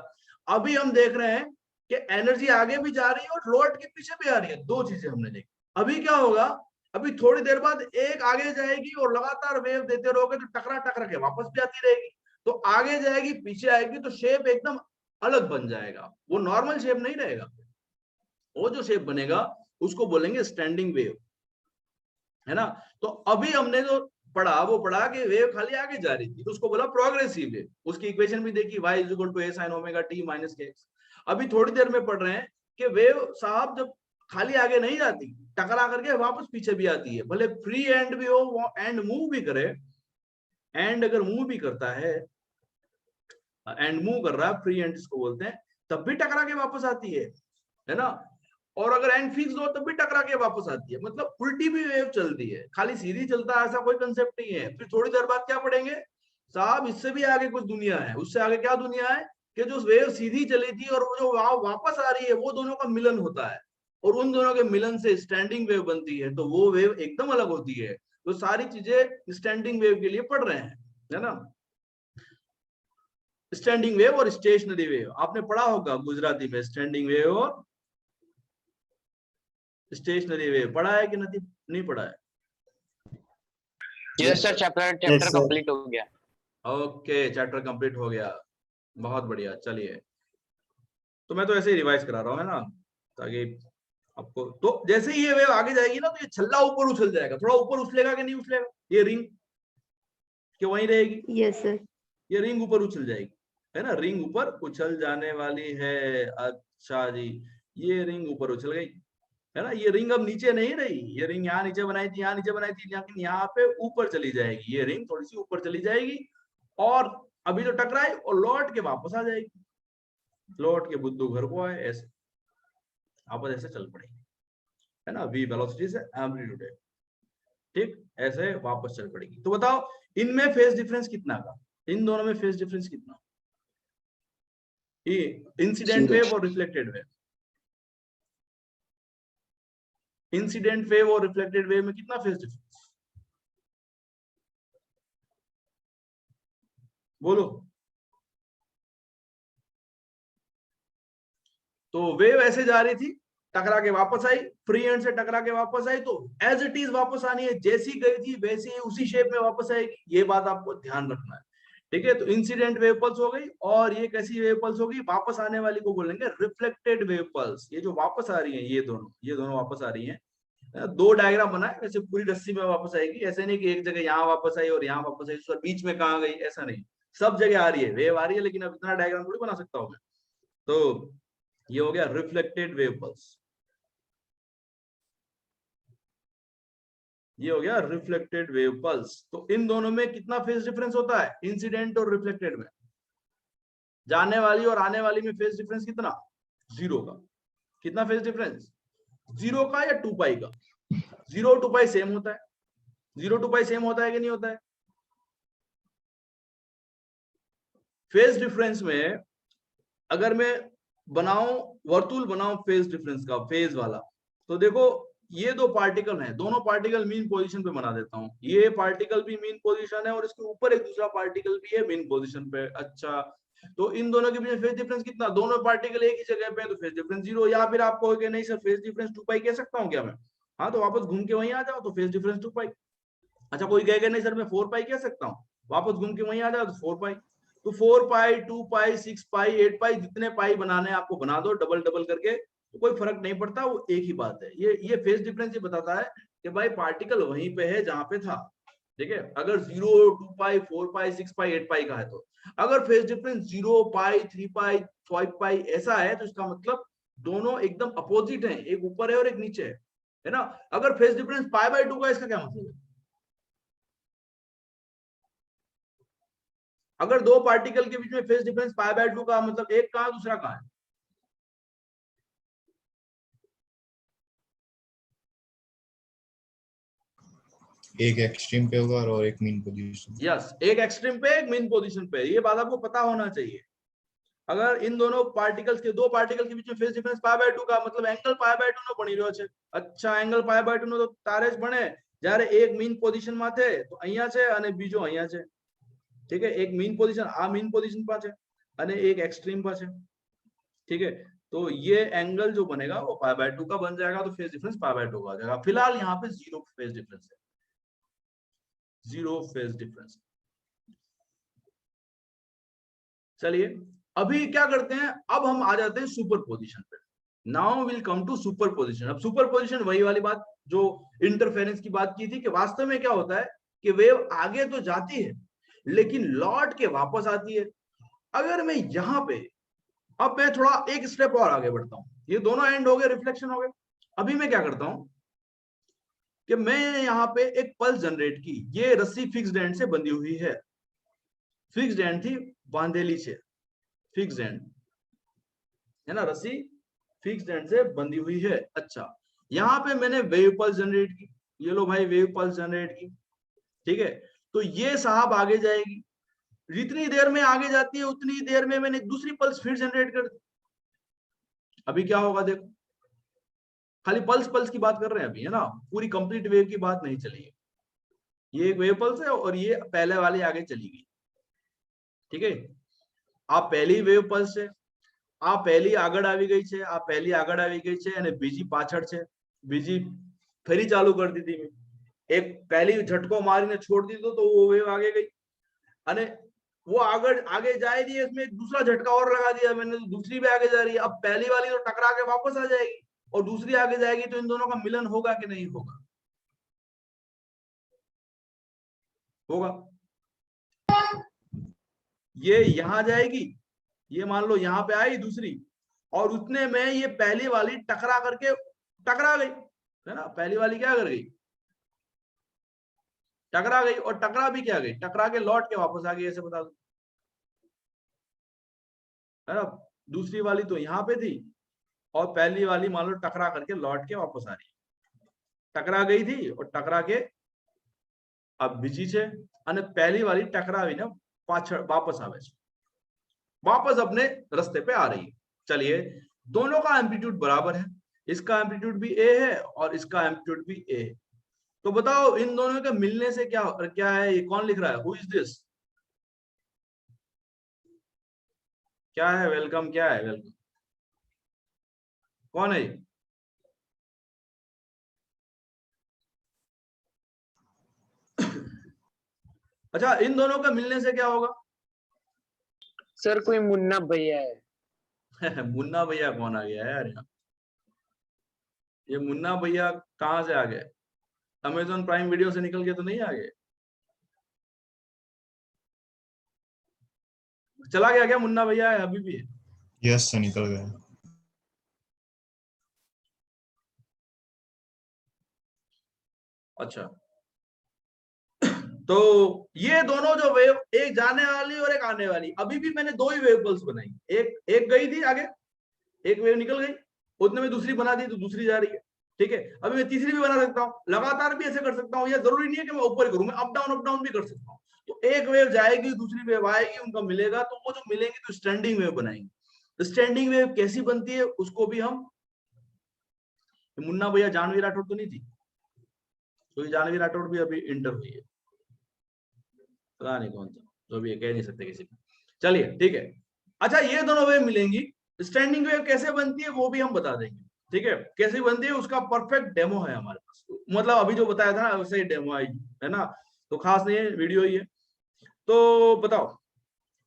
[SPEAKER 1] अभी हम देख रहे हैं कि एनर्जी आगे भी जा रही है और लौट के पीछे भी आ रही है, दो चीजें हमने देखी। अभी क्या होगा, अभी थोड़ी देर बाद एक आगे जाएगी और लगातार वेव देते रहोगे तो टकरा टकरा के वापस भी आती रहेगी, तो आगे जाएगी पीछे आएगी, तो शेप एकदम अलग बन जाएगा, वो नॉर्मल शेप नहीं रहेगा। वो जो शेप बनेगा उसको बोलेंगे स्टैंडिंग वेव, है ना। तो अभी हमने जो पढ़ा वो पढ़ा कि वेव खाली आगे जा रही थी, तो उसको बोला प्रोग्रेसिव वेव। उसकी इक्वेशन भी देखी, y = a sin omega t - kx। अभी थोड़ी देर में पढ़ रहे हैं कि वेव साहब जब खाली आगे नहीं जाती, टकरा करके वापस पीछे भी आती है, भले फ्री एंड भी हो, एंड मूव भी करे, एंड अगर मूव भी करता है, एंड मूव कर रहा है, फ्री एंड इसको बोलते हैं, तब भी टकरा के वापस आती है ना। और अगर एंड फिक्स हो तब भी टकरा के वापस आती है, मतलब उल्टी भी वेव चलती है, खाली सीधी चलता है ऐसा कोई कंसेप्ट नहीं है। फिर थोड़ी देर बाद क्या पढ़ेंगे साहब, इससे भी आगे कुछ दुनिया है। उससे आगे क्या दुनिया है कि जो वेव सीधी चली थी और वो जो वापस आ रही है, वो दोनों का मिलन होता है, और उन दोनों के मिलन से स्टैंडिंग वेव बनती है, तो वो वेव एकदम अलग होती है। तो सारी चीजें स्टैंडिंग वेव के लिए पढ़ रहे हैं, है ना। स्टैंडिंग वेव और स्टेशनरी वेव आपने पढ़ा होगा गुजराती में, स्टैंडिंग वेव और स्टेशनरी वेव पढ़ा है कि नहीं पढ़ा है?
[SPEAKER 3] यस सर, चैप्टर कंप्लीट हो गया।
[SPEAKER 1] ओके, चैप्टर कंप्लीट हो गया, बहुत बढ़िया। चलिए, तो मैं तो ऐसे ही रिवाइज करा रहा हूँ, है ना, ताकि आपको, तो जैसे ही ये वेव आगे जाएगी ना, तो ये छल्ला ऊपर उछल जाएगा, थोड़ा ऊपर उछलेगा कि नहीं उछलेगा, ये रिंग कि वहीं रहेगी?
[SPEAKER 5] Yes, sir.
[SPEAKER 1] ये रिंग ऊपर उछल जाएगी, है ना, रिंग ऊपर उछल जाने वाली है। अच्छा जी, ये रिंग ऊपर उछल गई, है ना। ये रिंग अब नीचे नहीं रही, ये रिंग यहाँ नीचे बनाई थी, यहाँ नीचे बनाई थी, लेकिन यहाँ पे ऊपर चली जाएगी, ये रिंग थोड़ी सी ऊपर चली जाएगी, और अभी जो टकराई और लौट के वापस आ जाएगी, लौट के बुद्धू घर को आए, ऐसे वापस ऐसे चल पड़ेगी, है ना। v वेलोसिटी से एम्पलीट्यूड है, ठीक, ऐसे वापस चल पड़ेगी। तो बताओ इनमें फेज डिफरेंस कितना का, इन दोनों में फेज डिफरेंस कितना, ये इंसिडेंट वेव और रिफ्लेक्टेड वेव, इंसिडेंट वेव और रिफ्लेक्टेड वेव में कितना फेज डिफरेंस, बोलो। तो वेव ऐसे जा रही थी, टकरा के वापस आई, फ्री एंड से टकरा के वापस आई, तो एज इट इज वापस आनी है, जैसी गई थी वैसी ही उसी शेप में वापस आएगी, ये बात आपको ध्यान रखना है, ठीक है। तो इंसिडेंट वेव पल्स हो गई, और ये कैसी वेव पल्स होगी, वापस आने वाली को बोलेंगे रिफ्लेक्टेड वेव पल्स। ये जो वापस आ रही है, ये दोनों वापस आ रही हैं, दो डायग्राम बना है, वैसे पूरी रस्सी में वापस आएगी, ऐसे नहीं कि एक जगह यहाँ वापस आई और यहाँ वापस आई, उसका बीच में कहाँ गई, ऐसा नहीं, सब जगह आ रही है, वेव आ रही है, लेकिन अब इतना डायग्राम थोड़ी बना सकता हूँ मैं। तो ये हो गया रिफ्लेक्टेड वेव पल्स, ये हो गया रिफ्लेक्टेड वेव पल्स। तो इन दोनों में कितना फेज डिफरेंस होता है, इंसिडेंट और रिफ्लेक्टेड में, जाने वाली और आने वाली में फेज डिफरेंस कितना, 0 का। कितना फेज डिफरेंस, 0 का या 2 पाई का? 0 2 पाई सेम होता है, 0 2 पाई सेम होता है कि नहीं होता है? फेज डिफरेंस में अगर मैं बनाऊं, वर्तुल बनाऊं फेज डिफरेंस का, फेज वाला, तो देखो ये दो पार्टिकल हैं, दोनों पार्टिकल मीन पोजीशन पे बना देता हूं, ये पार्टिकल भी मीन पोजीशन है और इसके ऊपर एक दूसरा पार्टिकल भी है मीन पोजीशन पे। अच्छा, तो इन दोनों के बीच फेज डिफरेंस कितना, दोनों पार्टिकल एक ही जगह पे है, तो फेज डिफरेंस 0। या फिर आप कहोगे नहीं सर फेज डिफरेंस 2 पाई कह सकता हूं क्या मैं? हाँ, तो वापस घूम के वहीं आ जाओ, तो फेज डिफरेंस 2 पाई। अच्छा, कोई कहेगा नहीं सर मैं 4 पाई कह सकता हूँ, वापस घूम के वहीं आ जाओ, तो 4 पाई। तो 4 पाई, 2 पाई, 6 पाई, 8 पाई, जितने पाई बनाने आपको बना दो, डबल डबल करके, तो कोई फर्क नहीं पड़ता, वो एक ही बात है। ये फेज डिफरेंस ये बताता है कि भाई पार्टिकल वहीं पे है जहां पे था, ठीक है। अगर 0 2 पाई 4 पाई 6 पाई 8 पाई का है, तो अगर फेज डिफरेंस 0 पाई 3 पाई 5 पाई ऐसा है, तो इसका मतलब दोनों एकदम अपोजिट हैं, एक ऊपर है और एक नीचे है ना। अगर फेज डिफरेंस पाई बाई 2 का, इसका क्या मतलब है, अगर दो पार्टिकल के बीच में फेज डिफरेंस पाई बाय 2 का, मतलब एक कहां दूसरा कहां है?
[SPEAKER 4] एक एक्सट्रीम पे होगा और एक मीन पोजीशन।
[SPEAKER 1] यस, एक एक्सट्रीम पे एक मीन पोजीशन पे, ये बात आपको पता होना चाहिए। अगर इन दोनों पार्टिकल्स के, दो पार्टिकल के बीच में फेज डिफरेंस π/2 का मतलब एंगल π/2 નો બની રહ્યો છે। अच्छा एंगल π/2 નો તો તારે જ બને જ્યારે એક મીન પોઝિશન માં છે તો અહીંયા છે અને બીજો અહીંયા છે। ठीक है, एक मीन पोजीशन आ मीन पोजीशन पर है અને एक एक्सट्रीम पर है। ठीक है, तो ये एंगल जो बनेगा वो π/2 का बन जाएगा, तो फेज डिफरेंस π/2 का आ जाएगा। फिलहाल यहाँ पे जीरो फेज डिफरेंस है, जीरो फेज डिफरेंस। चलिए अभी क्या करते हैं, अब हम आ जाते हैं सुपर पोजिशन पे। Now will come to superposition. अब सुपर पोजिशन वही वाली बात जो इंटरफेरेंस की बात की थी कि वास्तव में क्या होता है कि वेव आगे तो जाती है लेकिन लौट के वापस आती है। अगर मैं यहाँ पे, अब मैं थोड़ा एक स्टेप और आगे बढ़ता हूं, ये दोनों एंड हो गए, रिफ्लेक्शन हो गए। अभी मैं क्या करता हूं कि मैं यहाँ पे एक पल्स जनरेट की, ये रस्सी फिक्स्ड एंड से बंधी हुई है, फिक्स्ड एंड थी बांधेली से, फिक्स्ड एंड है ना, रस्सी फिक्स्ड एंड से बंधी हुई है। अच्छा, यहाँ पे मैंने वेव पल्स जनरेट की, ये लो भाई वेव पल्स जनरेट की। ठीक है, तो ये साहब आगे जाएगी, जितनी देर में आगे जाती है उतनी देर में मैंने दूसरी पल्स फिर जनरेट कर दी। अभी क्या होगा देखो, खाली पल्स पल्स की बात कर रहे हैं अभी, है ना, पूरी कंप्लीट वेव की बात नहीं चली है। ये एक वेव पल्स है और ये पहले वाली आगे चली गई। ठीक है, आप पहली वेव पल्स है, आ पहली આગળ આવી ગઈ છે, આ પહેલી આગળ આવી ગઈ છે અને બીજી પાછળ છે, બીજી ફરી ચાલુ કરી દીધી મેં, એક પહેલી झटको मारीने छोड़ દીધો तो वो वेव आगे गई અને वो आगे जा रही है, इसमें दूसरा झटका और लगा दिया मैंने तो दूसरी भी आगे जा रही है। अब पहली वाली तो टकरा के वापस आ जाएगी और दूसरी आगे जाएगी, तो इन दोनों का मिलन होगा कि नहीं होगा? होगा। ये यहां जाएगी, ये मान लो यहाँ पे आई दूसरी, और उतने में ये पहली वाली टकरा करके टकरा गई, है ना, पहली वाली क्या कर गई, टकरा गई, और टकरा भी क्या गई, टकरा के लौट के वापस आ गई, ऐसे बता दो, है ना। दूसरी वाली तो यहाँ पे थी और पहली वाली मान लो टकरा करके लौट के वापस आ रही है, टकरा गई थी और टकरा के अब बीजी છે અને पहली वाली टकरावीने पाछળ वापस आवे છે, वापस अपने रास्ते पे आ रही है। चलिए दोनों का एम्पलीट्यूड बराबर है, इसका एम्पलीट्यूड भी ए है और इसका एम्पलीट्यूड भी ए है। तो बताओ इन दोनों के मिलने से क्या क्या है, ये कौन लिख रहा है, हु इज दिस, क्या है, वेलकम, क्या है वेलकम, कौन है ये? अच्छा, इन दोनों का मिलने से क्या होगा?
[SPEAKER 3] सर कोई मुन्ना भैया है।
[SPEAKER 1] मुन्ना भैया कौन आ गया है यार यहाँ? ये मुन्ना भैया कहाँ से आ गए? अमेज़न प्राइम वीडियो से निकल के तो नहीं आ गए? चला गया क्या मुन्ना भैया, है अभी भी है?
[SPEAKER 4] यस सर, निकल गया।
[SPEAKER 1] अच्छा, तो ये दोनों जो वेव, एक जाने वाली और एक आने वाली, अभी भी मैंने दो ही वेव पल्स बनाई, एक गई थी आगे, एक वेव निकल गई, उतने में दूसरी बना दी तो दूसरी जा रही है। ठीक है, अभी मैं तीसरी भी बना सकता हूँ, लगातार भी ऐसे कर सकता हूँ, या जरूरी नहीं है कि मैं ऊपर करूँ, मैं अप डाउन भी कर सकता हूँ। तो एक वेव जाएगी, दूसरी वेव आएगी, उनका मिलेगा, तो वो जो मिलेंगे तो स्टैंडिंग वेव बनाएंगे। स्टैंडिंग वेव कैसी बनती है उसको भी हम, मुन्ना भैया जानवी राठौड़ तो नहीं थी, तो ये जानवी राठौड़ भी अभी इंटर हुई है, पता नहीं कौन सा, जो भी कह नहीं सकते किसी को। चलिए ठीक है, अच्छा ये दोनों वेव मिलेंगी, स्टैंडिंग वेव कैसे बनती है वो भी हम बता देंगे। ठीक है, कैसे बनती है उसका परफेक्ट डेमो है हमारे पास, मतलब अभी जो बताया था ना वैसे ही डेमो आएगी, है ना, तो खास नहीं है, वीडियो ही है। तो बताओ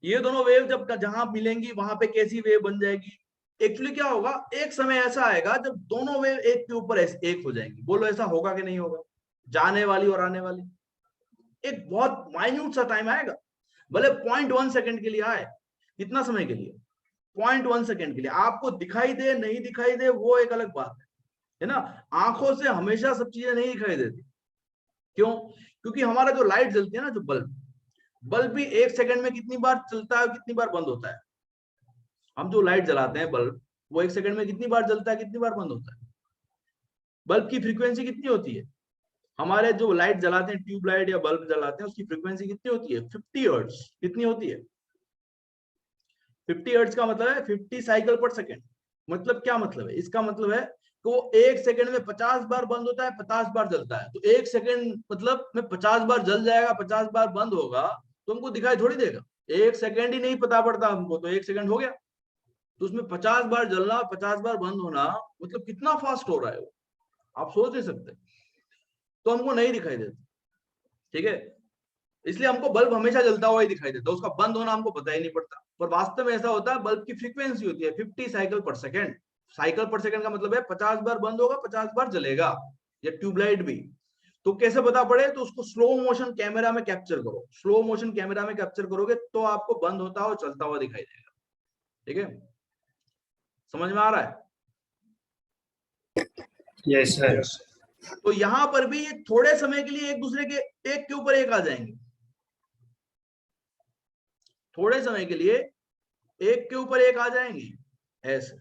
[SPEAKER 1] ये दोनों वेव जब जहां मिलेंगी वहां पे कैसी वेव बन जाएगी? एक्चुअली क्या होगा, एक समय ऐसा आएगा जब दोनों वेव एक के ऊपर एक हो जाएंगी। बोलो ऐसा होगा कि नहीं होगा? जाने वाली और आने वाली, एक बहुत माइन्यूट सा टाइम आएगा, भले 0.1 सेकंड के लिए आए, कितना समय के लिए, 0.1 सेकंड के लिए, आपको दिखाई दे नहीं दिखाई दे वो एक अलग बात है ना। आंखों से हमेशा सब चीजें नहीं दिखाई देती, क्यों? क्योंकि हमारा जो लाइट जलती है ना, जो बल्ब भी 1 सेकंड में कितनी बार चलता है, कितनी बार बंद होता है? हम जो लाइट जलाते हैं बल्ब, वो 1 सेकंड में कितनी बार जलता है, कितनी बार बंद होता है? बल्ब की फ्रीक्वेंसी कितनी होती है? हमारे जो लाइट जलाते हैं, ट्यूब लाइट या बल्ब जलाते हैं, उसकी फ्रीक्वेंसी कितनी होती है? 50 हर्ट्ज। कितनी होती है? 50 हर्ट्ज का मतलब है 50 साइकिल पर सेकेंड। मतलब क्या मतलब है? इसका मतलब है कि वो 1 सेकंड में 50 बार बंद होता है, 50 बार जलता है। तो 1 सेकंड मतलब में 50 बार जल जाएगा, 50 बार बंद होगा, तो हमको दिखाई थोड़ी देगा। 1 सेकंड ही नहीं पता पड़ता हमको, तो 1 सेकंड हो गया। तो उसमें 50 बार जलना, 50 बार बंद होना, मतलब कितना फास्ट हो रहा है वो, आप सोच नहीं सकते। तो हमको नहीं दिखाई देता, ठीक है। इसलिए हमको बल्ब हमेशा जलता हुआ ही दिखाई देता है, उसका बंद होना हमको पता ही नहीं पड़ता। पर वास्तव में ऐसा होता है, बल्ब की फ्रीक्वेंसी होती है 50 साइकिल पर सेकेंड। साइकिल पर सेकेंड का मतलब है 50 बार बंद होगा, 50 बार जलेगा। या ट्यूबलाइट भी। तो कैसे पता पड़े? तो उसको स्लो मोशन कैमरा में कैप्चर करो। स्लो मोशन कैमरा में कैप्चर करोगे तो आपको बंद होता हुआ चलता हुआ दिखाई देगा, ठीक है। समझ में आ रहा है?
[SPEAKER 2] Yes, sir.
[SPEAKER 1] तो यहां पर भी ये थोड़े समय के लिए एक दूसरे के एक के ऊपर एक आ जाएंगे। थोड़े समय के लिए एक के ऊपर एक आ जाएंगे, ऐसे।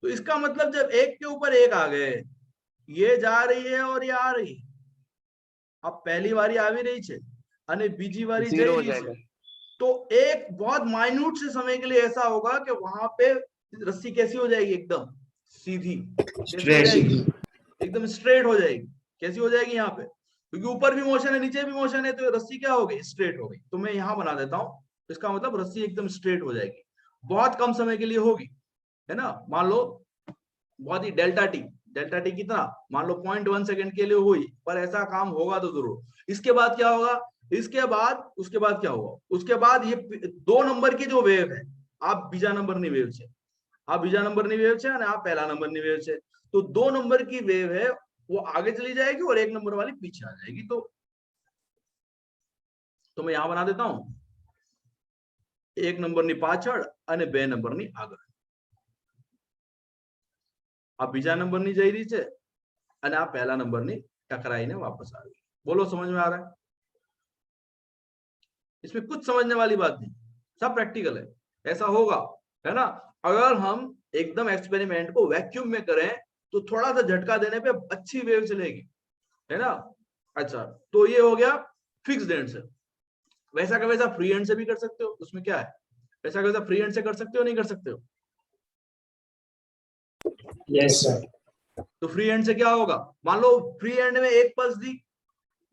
[SPEAKER 1] तो इसका मतलब जब एक के ऊपर एक आ गए, ये जा रही है और ये आ रही है। अब पहली बारी આવી રહી છે અને બીજી વારી જઈ
[SPEAKER 3] जीरो हो
[SPEAKER 1] રહી છે,
[SPEAKER 3] जाएगा।
[SPEAKER 1] तो एक बहुत माइन्यूट से समय के लिए ऐसा होगा कि वहां पे रस्सी कैसी हो जाएगी? एकदम सीधी। कैसी हो
[SPEAKER 2] Straight.
[SPEAKER 1] जाएगी? एकदम स्ट्रेट हो जाएगी। कैसी हो जाएगी यहाँ पे? क्योंकि ऊपर भी मोशन है, नीचे भी मोशन है, तो ये रस्सी क्या हो गई? स्ट्रेट हो गई। तो मैं यहाँ बना देता हूँ, इसका मतलब रस्सी एकदम स्ट्रेट हो जाएगी। बहुत कम समय के लिए होगी, है ना। मान लो बहुत ही डेल्टा टी कितना, मान लो 0.1 सेकंड के लिए हुई, पर ऐसा काम होगा तो जरूर। इसके बाद क्या होगा? उसके बाद क्या होगा? उसके बाद ये 2 नंबर की जो वेव है, आप बीजा नंबर ની वेव છે, આ બીજા નંબરની વેવ છે અને આ પહેલા નંબરની વેવ છે। तो 2 नंबर की वेव है, वो आगे चली जाएगी और 1 नंबर वाली पीछे आ जाएगी। तो मैं यहां बना देता हूं, 1 नंबરની પાછળ અને 2 નંબરની આગળ। આ બીજા નંબરની જઈ રહી છે અને આ પહેલા નંબરની टकराઈને वापस आ गई। बोलो, समझ में आ रहा है? इसमें कुछ समझने वाली बात नहीं, सब प्रैक्टिकल है। ऐसा होगा, है ना। अगर हम एकदम एक्सपेरिमेंट को वैक्यूम में करें तो थोड़ा सा झटका देने पे अच्छी वेव चलेगी, है ना। अच्छा, तो ये हो गया फिक्स्ड एंड से। वैसा का वैसा फ्री एंड से भी कर सकते हो, उसमें क्या है? वैसा का वैसा फ्री एंड से कर सकते हो, नहीं कर सकते हो?
[SPEAKER 2] Yes, sir.
[SPEAKER 1] तो फ्री एंड से क्या होगा? मान लो फ्री एंड में एक पल्स दी,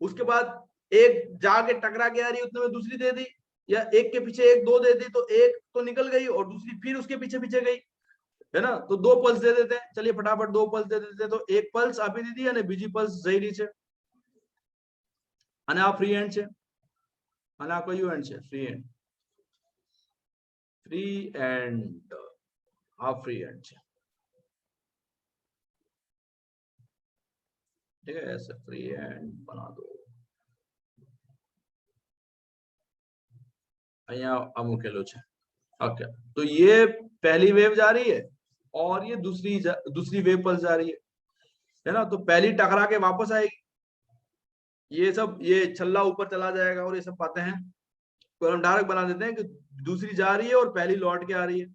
[SPEAKER 1] उसके बाद एक जाके टकरा के आ रही, उतने में दूसरी दे दी, या एक के पीछे एक 2 दे दी, तो एक तो निकल गई और दूसरी फिर उसके पीछे पीछे गई, है ना। तो 2 पल्स दे देते हैं, चलिए फटाफट 2 पल्स दे देते हैं। तो एक पल्स આપી દીધી અને બીજી પલ્સ જઈ રહી છે, અને આ ફ્રી એન્ડ છે, અને આ કયું એન્ડ છે? Free and. ફ્રી એન્ડ, આ ફ્રી એન્ડ છે, ठीक है। ऐसे फ्री एंड बना दो। અહીંયા આ મૂકેલો છે, ओके। तो ये पहली वेव जा रही है और ये दूसरी वेव पल्स जा रही है ना। तो पहली टकरा के वापस आएगी, ये छल्ला ऊपर चला जाएगा और ये सब बातें हैं। तो हम डायरेक्ट बना देते हैं कि दूसरी जा रही है और पहली लौट के आ रही है,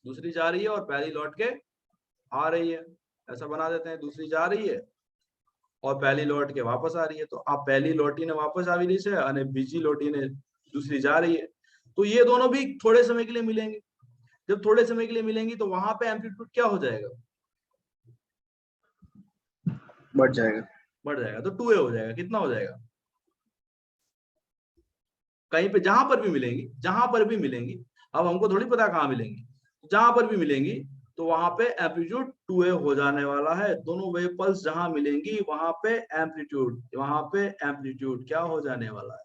[SPEAKER 1] दूसरी जा रही है और पहली लौट के आ रही है। ऐसा बना देते हैं, दूसरी जा रही है और पहली लौट के वापस आ रही है। तो आप पहली लोटी ने वापस આવી રહી છે અને બીજી લોટી ने दूसरी जा रही है। तो ये दोनों भी थोड़े समय के लिए मिलेंगे। जब थोड़े समय के लिए मिलेंगी तो वहां पे एम्पलीट्यूड क्या हो जाएगा?
[SPEAKER 2] बढ़ जाएगा।
[SPEAKER 1] बढ़ जाएगा, तो 2a हो जाएगा। कितना हो जाएगा? कहीं पे जहां पर भी मिलेंगी, अब हमको थोड़ी पता कहां मिलेंगी, जहां पर भी मिलेंगी तो वहां पे एम्पलीट्यूड 2a हो जाने वाला है। दोनों वेव पल्स जहां मिलेंगी वहां पे एम्पलीट्यूड क्या हो जाने वाला है?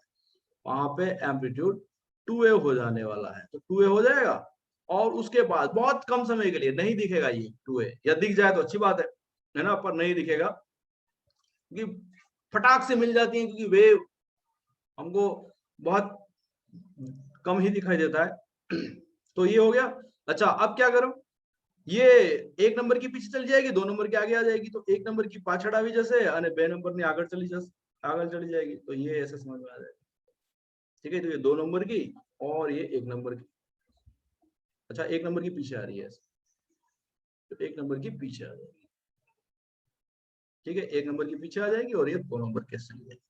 [SPEAKER 1] वहां पे एम्पलीट्यूड 2a हो जाने वाला है। तो 2a हो जाएगा और उसके बाद बहुत कम समय के लिए नहीं दिखेगा ये 2a, या दिख जाए तो अच्छी बात है ना, पर नहीं दिखेगा क्योंकि फटाक से मिल जाती है, क्योंकि वेव हमको बहुत कम ही दिखाई देता है। तो ये हो गया। अच्छा, अब क्या करो? ये 1 नंबर की पीछे चली जाएगी, 2 नंबर के आगे आ जाएगी। तो 1 नंबर की पाछड़ આવી જશે અને 2 નંબરની આગળ चली जाएगी। तो ये ऐसे समझ में आ जाएगा, ठीक है। तो ये 2 नंबर की और ये 1 नंबर की। अच्छा, 1 नंबर की पीछे आ रही है, तो 1 नंबर की पीछे आ जाएगी। ठीक है, 1 नंबर के पीछे आ जाएगी और ये 2 नंबर के चली जाएगी।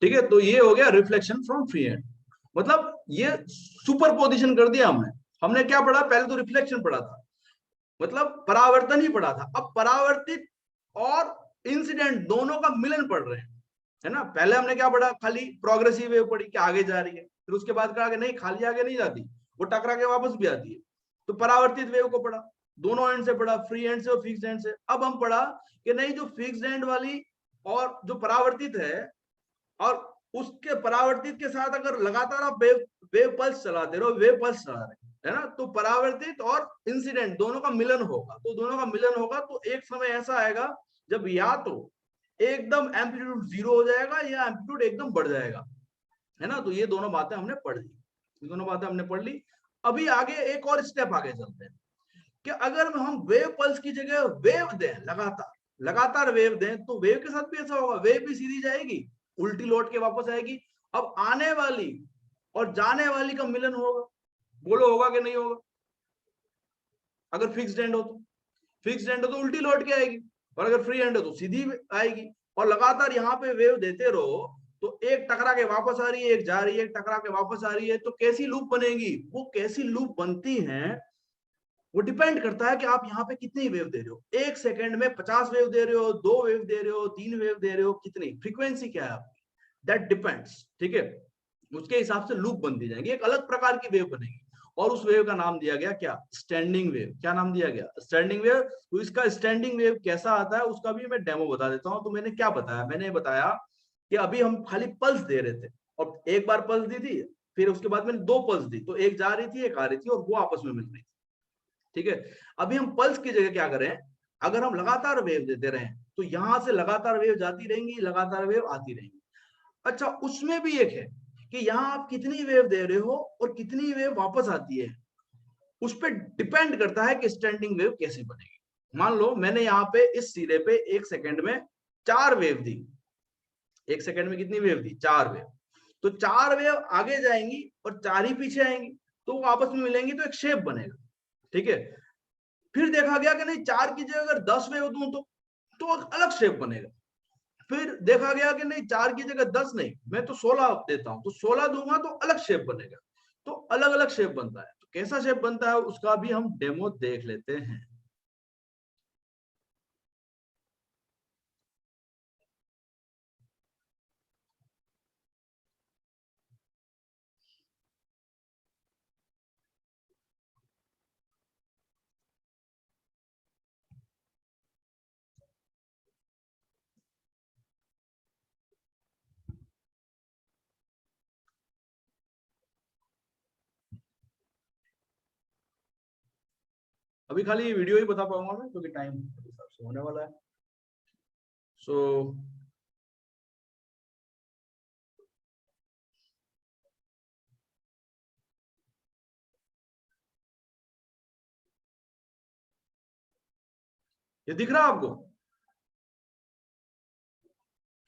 [SPEAKER 1] ठीक है, तो ये हो गया रिफ्लेक्शन फ्रॉम फ्री हैंड। मतलब ये सुपर पोजिशन कर दिया हमने। हमने क्या पढ़ा, पहले तो रिफ्लेक्शन पढ़ा था, मतलब परावर्तन ही पढ़ा था। अब परावर्तित और इंसिडेंट दोनों का मिलन पढ़ रहे हैं, है ना। पहले हमने क्या पढ़ा, खाली प्रोग्रेसिव वेव पढ़ी कि आगे जा रही है, फिर उसके बाद कहा कि नहीं खाली आगे नहीं जाती, वो टकरा के वापस भी आती है। तो परावर्तित वेव को पढ़ा, दोनों एंड से पढ़ा, फ्री एंड से और फिक्स्ड एंड से। अब हम पढ़ा कि नहीं, जो फिक्स्ड एंड वाली और जो परावर्तित है, और उसके परावर्तित के साथ अगर लगातार आप वेव पल्स चलाते रहो, वेव पल्स चला रहे है ना, तो परावर्तित और इंसिडेंट दोनों का मिलन होगा। तो दोनों का मिलन होगा तो एक समय ऐसा आएगा जब या तो एकदम एम्पलीट्यूड 0 हो जाएगा या एम्पलीट्यूड एकदम बढ़ जाएगा, है ना। तो ये दोनों बातें हमने पढ़ ली, ये दोनों बातें हमने पढ़ ली। अभी आगे एक और स्टेप आगे चलते हैं कि अगर हम वेव पल्स की जगह वेव दें, लगातार वेव दें, तो वेव के साथ भी ऐसा होगा, वेव भी सीधी जाएगी, उल्टी लौट के वापस आएगी। अब आने वाली और जाने वाली का मिलन होगा, बोलो होगा कि नहीं होगा। अगर फिक्स्ड एंड हो तो, फिक्स्ड एंड हो तो उल्टी लौट के आएगी, और अगर फ्री एंड हो तो सीधी आएगी। और लगातार यहाँ पे वेव देते रहो तो एक टकरा के वापस आ रही है, एक जा रही है, एक टकरा के वापस आ रही है, तो कैसी लूप बनेगी। वो कैसी लूप बनती है वो डिपेंड करता है कि आप यहाँ पे कितनी वेव दे रहे हो। 1 सेकंड में 50 वेव दे रहे हो, 2 वेव दे रहे हो, 3 वेव दे रहे हो, कितनी फ्रीक्वेंसी क्या है आपकी, दैट डिपेंड्स। ठीक है, उसके हिसाब से लूप बनती जाएगी, एक अलग प्रकार की वेव बनेगी। और उस वेव का नाम दिया गया क्या, स्टैंडिंग वेव। क्या नाम दिया गया, स्टैंडिंग वेव। तो इसका स्टैंडिंग वेव कैसा आता है उसका भी मैं डेमो बता देता हूं। तो मैंने क्या बताया, मैंने बताया कि अभी हम खाली पल्स दे रहे थे, और एक बार पल्स दी थी, फिर उसके बाद मैंने 2 पल्स दी, तो एक जा रही थी एक आ रही थी, और वो आपस में मिल रही थी। ठीक है, अभी हम पल्स की जगह क्या करें, अगर हम लगातार वेव देते रहे तो यहां से लगातार वेव जाती रहेंगी, लगातार वेव आती रहेंगी। अच्छा, उसमें भी एक है कि यहाँ आप कितनी वेव दे रहे हो और कितनी वेव वापस आती है, उस पर डिपेंड करता है कि स्टैंडिंग वेव कैसी बनेगी। मान लो मैंने यहाँ पे इस सिरे पे 1 सेकंड में 4 वेव दी, 1 सेकंड में कितनी वेव दी, 4 वेव। तो 4 वेव आगे जाएंगी और 4 ही पीछे आएंगी, तो वो आपस में मिलेंगी तो एक शेप बनेगा। ठीक है, फिर देखा गया कि नहीं 4 की जगह अगर 10 वेव दूं तो अलग शेप बनेगा। फिर देखा गया कि नहीं 4 की जगह 10 नहीं, मैं तो 16 देता हूं, तो 16 दूंगा तो अलग शेप बनेगा। तो अलग अलग शेप बनता है। तो कैसा शेप बनता है उसका भी हम डेमो देख लेते हैं। अभी खाली ये वीडियो ही बता पाऊंगा मैं, क्योंकि टाइम हिसाब से होने वाला है। सो ये दिख रहा है आपको,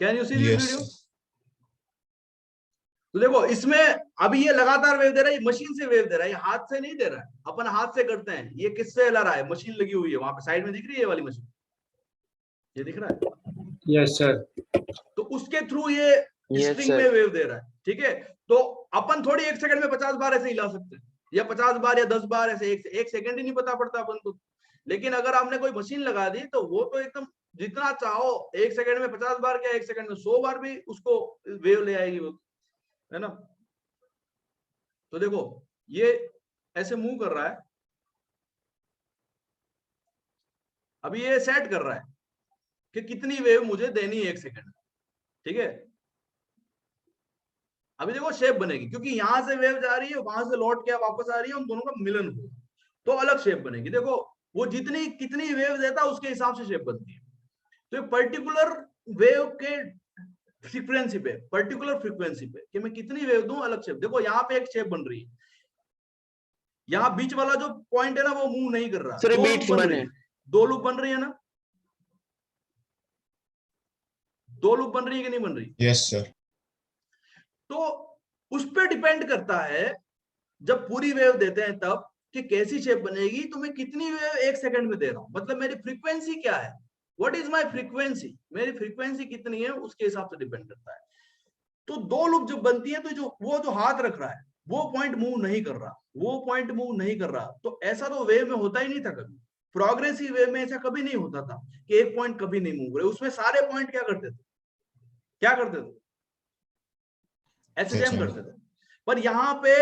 [SPEAKER 1] can you see this
[SPEAKER 4] Yes.
[SPEAKER 1] Video. तो देखो इसमें अभी ये लगातार वेव दे रहा है, ये मशीन से वेव दे रहा है, ये हाथ से नहीं दे रहा है, अपन हाथ से करते हैं। ये किससे हिला रहा है, मशीन लगी हुई है वहां पे साइड में, दिख रही है ये वाली मशीन, ये दिख रहा है।
[SPEAKER 2] Yes sir.
[SPEAKER 1] तो उसके थ्रू ये स्ट्रिंग में वेव दे रहा है। ठीक है, तो अपन थोड़ी 1 सेकंड में 50 बार ऐसे हिला सकते हैं, या 50 बार या 10 बार ऐसे, एक सेकंड ही नहीं पता पड़ता अपन को। लेकिन अगर आपने कोई मशीन लगा दी तो वो तो एकदम जितना चाहो 1 सेकंड में 50 बार, क्या 1 सेकंड में 100 बार भी उसको वेव ले आएगी वो, है ना। तो देखो ये ऐसे मूव कर रहा है, अभी ये सेट कर रहा है कि कितनी वेव मुझे देनी है 1 सेकंड में। ठीक है, अभी देखो शेप बनेगी, क्योंकि यहां से वेव जा रही है, वहां से लौट के वापस आ रही है, उन दोनों का मिलन हो तो अलग शेप बनेगी। देखो वो जितनी कितनी वेव देता है उसके हिसाब से शेप बनती है। तो पर्टिकुलर वेव के फ्रीक्वेंसी पे, पर्टिकुलर फ्रीक्वेंसी पे कि मैं कितनी वेव दूं, अलग शेप। देखो यहाँ पे एक शेप बन रही है, यहाँ बीच वाला जो पॉइंट है ना वो मूव नहीं कर रहा,
[SPEAKER 3] सिर्फ बीट्स बने,
[SPEAKER 1] 2 लूप बन रही है ना, 2 लूप बन रही है कि नहीं बन रही।
[SPEAKER 4] Yes, sir.
[SPEAKER 1] तो उस पर डिपेंड करता है जब पूरी वेव देते हैं तब कि कैसी शेप बनेगी, तो मैं कितनी वेव 1 सेकंड में दे रहा हूं, मतलब मेरी फ्रीक्वेंसी क्या है। व्हाट इज माय फ्रीक्वेंसी, मेरी फ्रीक्वेंसी कितनी है उसके हिसाब से डिपेंड करता है। तो दो लूप जब बनती है तो जो हाथ रख रहा है वो पॉइंट मूव नहीं कर रहा, वो पॉइंट मूव नहीं कर रहा, तो ऐसा तो वेव में होता ही नहीं था कभी। प्रोग्रेसिव वेव में ऐसा कभी नहीं होता था कि एक पॉइंट कभी नहीं मूव करे, उसमें सारे पॉइंट क्या करते थे, एसएचएम करते थे। पर यहाँ पे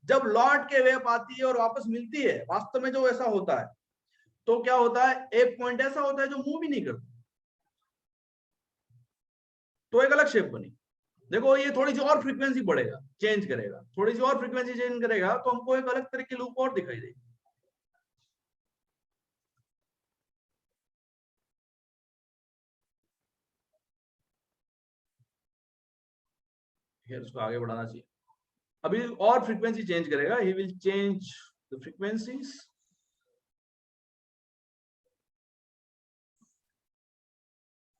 [SPEAKER 1] जब लौट के वेव आती है और वापस मिलती है, वास्तव में जो ऐसा होता है तो क्या होता है, एक पॉइंट ऐसा होता है जो मूव ही नहीं करता, तो एक अलग शेप बनी। देखो ये थोड़ी सी और फ्रीक्वेंसी बढ़ेगा, चेंज करेगा, थोड़ी सी और फ्रीक्वेंसी चेंज करेगा तो हमको एक अलग तरह की लूप और दिखाई देगी। उसको आगे बढ़ाना चाहिए। अभी और फ्रीक्वेंसी चेंज करेगा, he will change the frequencies.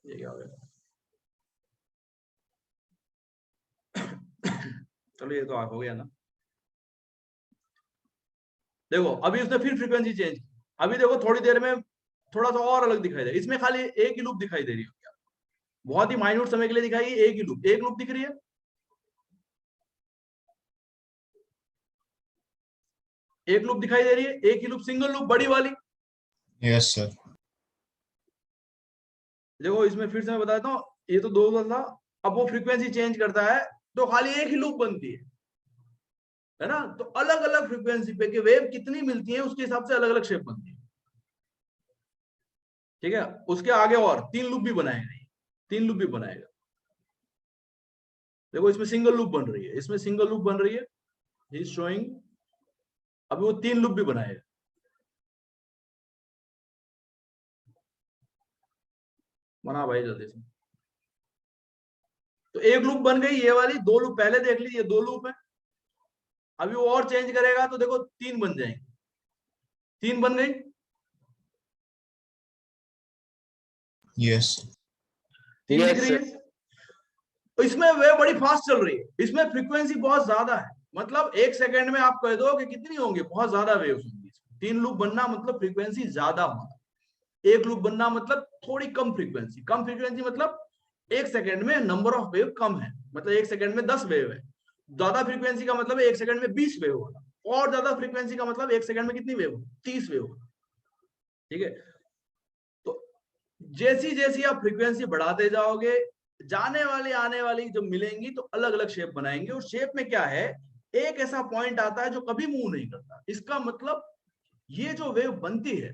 [SPEAKER 1] ये क्या हो गया, चलो ये तो हो गया ना। देखो अभी उसने फिर फ्रीक्वेंसी चेंज की, अभी देखो थोड़ी देर में थोड़ा सा और अलग दिखाई दे, इसमें खाली एक ही लूप दिखाई दे रही है, बहुत ही माइन्यूट समय के लिए दिखाई, एक ही लूप, एक लूप दिख रही है, एक लूप दिखाई दे रही है, एक ही लूप, सिंगल लूप बड़ी वाली।
[SPEAKER 4] Yes sir.
[SPEAKER 1] देखो इसमें फिर से मैं बताता हूँ, ये तो दो था, अब वो फ्रीक्वेंसी चेंज करता है तो खाली एक ही लूप बनती है ना। तो अलग अलग फ्रीक्वेंसी पे कि वेव कितनी मिलती है उसके हिसाब से अलग अलग शेप बनती है, ठीक है। उसके आगे और 3 लूप भी बनाएगा, 3 लूप भी बनाएगा। देखो इसमें सिंगल लूप बन रही है, इसमें सिंगल लूप बन रही है, ही इज शोइंग। अभी वो 3 लूप भी बनाएगा, बना भाई जल्दी से। तो एक लूप बन गई ये वाली, 2 लूप पहले देख लीजिए, 2 लूप है। अभी वो और चेंज करेगा तो देखो 3 बन जाएंगे, 3 बन गई।
[SPEAKER 4] यस
[SPEAKER 1] 3 दिख रही है। तो इसमें वे बड़ी फास्ट चल रही है, इसमें फ्रीक्वेंसी बहुत ज्यादा है, मतलब 1 सेकंड में आप कह दो कि कितनी होंगी, बहुत ज्यादा वेव्स होंगी। 3 लूप बनना मतलब फ्रीक्वेंसी ज्यादा होना, एक लूप बनना मतलब थोड़ी कम फ्रीक्वेंसी, कम फ्रीक्वेंसी मतलब 1 सेकंड में नंबर ऑफ वेव कम है, मतलब 1 सेकंड में 10 वेव है। ज्यादा फ्रीक्वेंसी का मतलब 1 सेकंड में 20 वेव होगा, और ज्यादा फ्रीक्वेंसी का मतलब 1 सेकंड में कितनी वेव, 30 वेव, ठीक है। तो जैसी जैसी आप फ्रीक्वेंसी बढ़ाते जाओगे, जाने वाली आने वाली जब मिलेंगी तो अलग अलग शेप बनाएंगे। और शेप में क्या है, एक ऐसा पॉइंट आता है जो कभी मूव नहीं करता, इसका मतलब ये जो वेव बनती है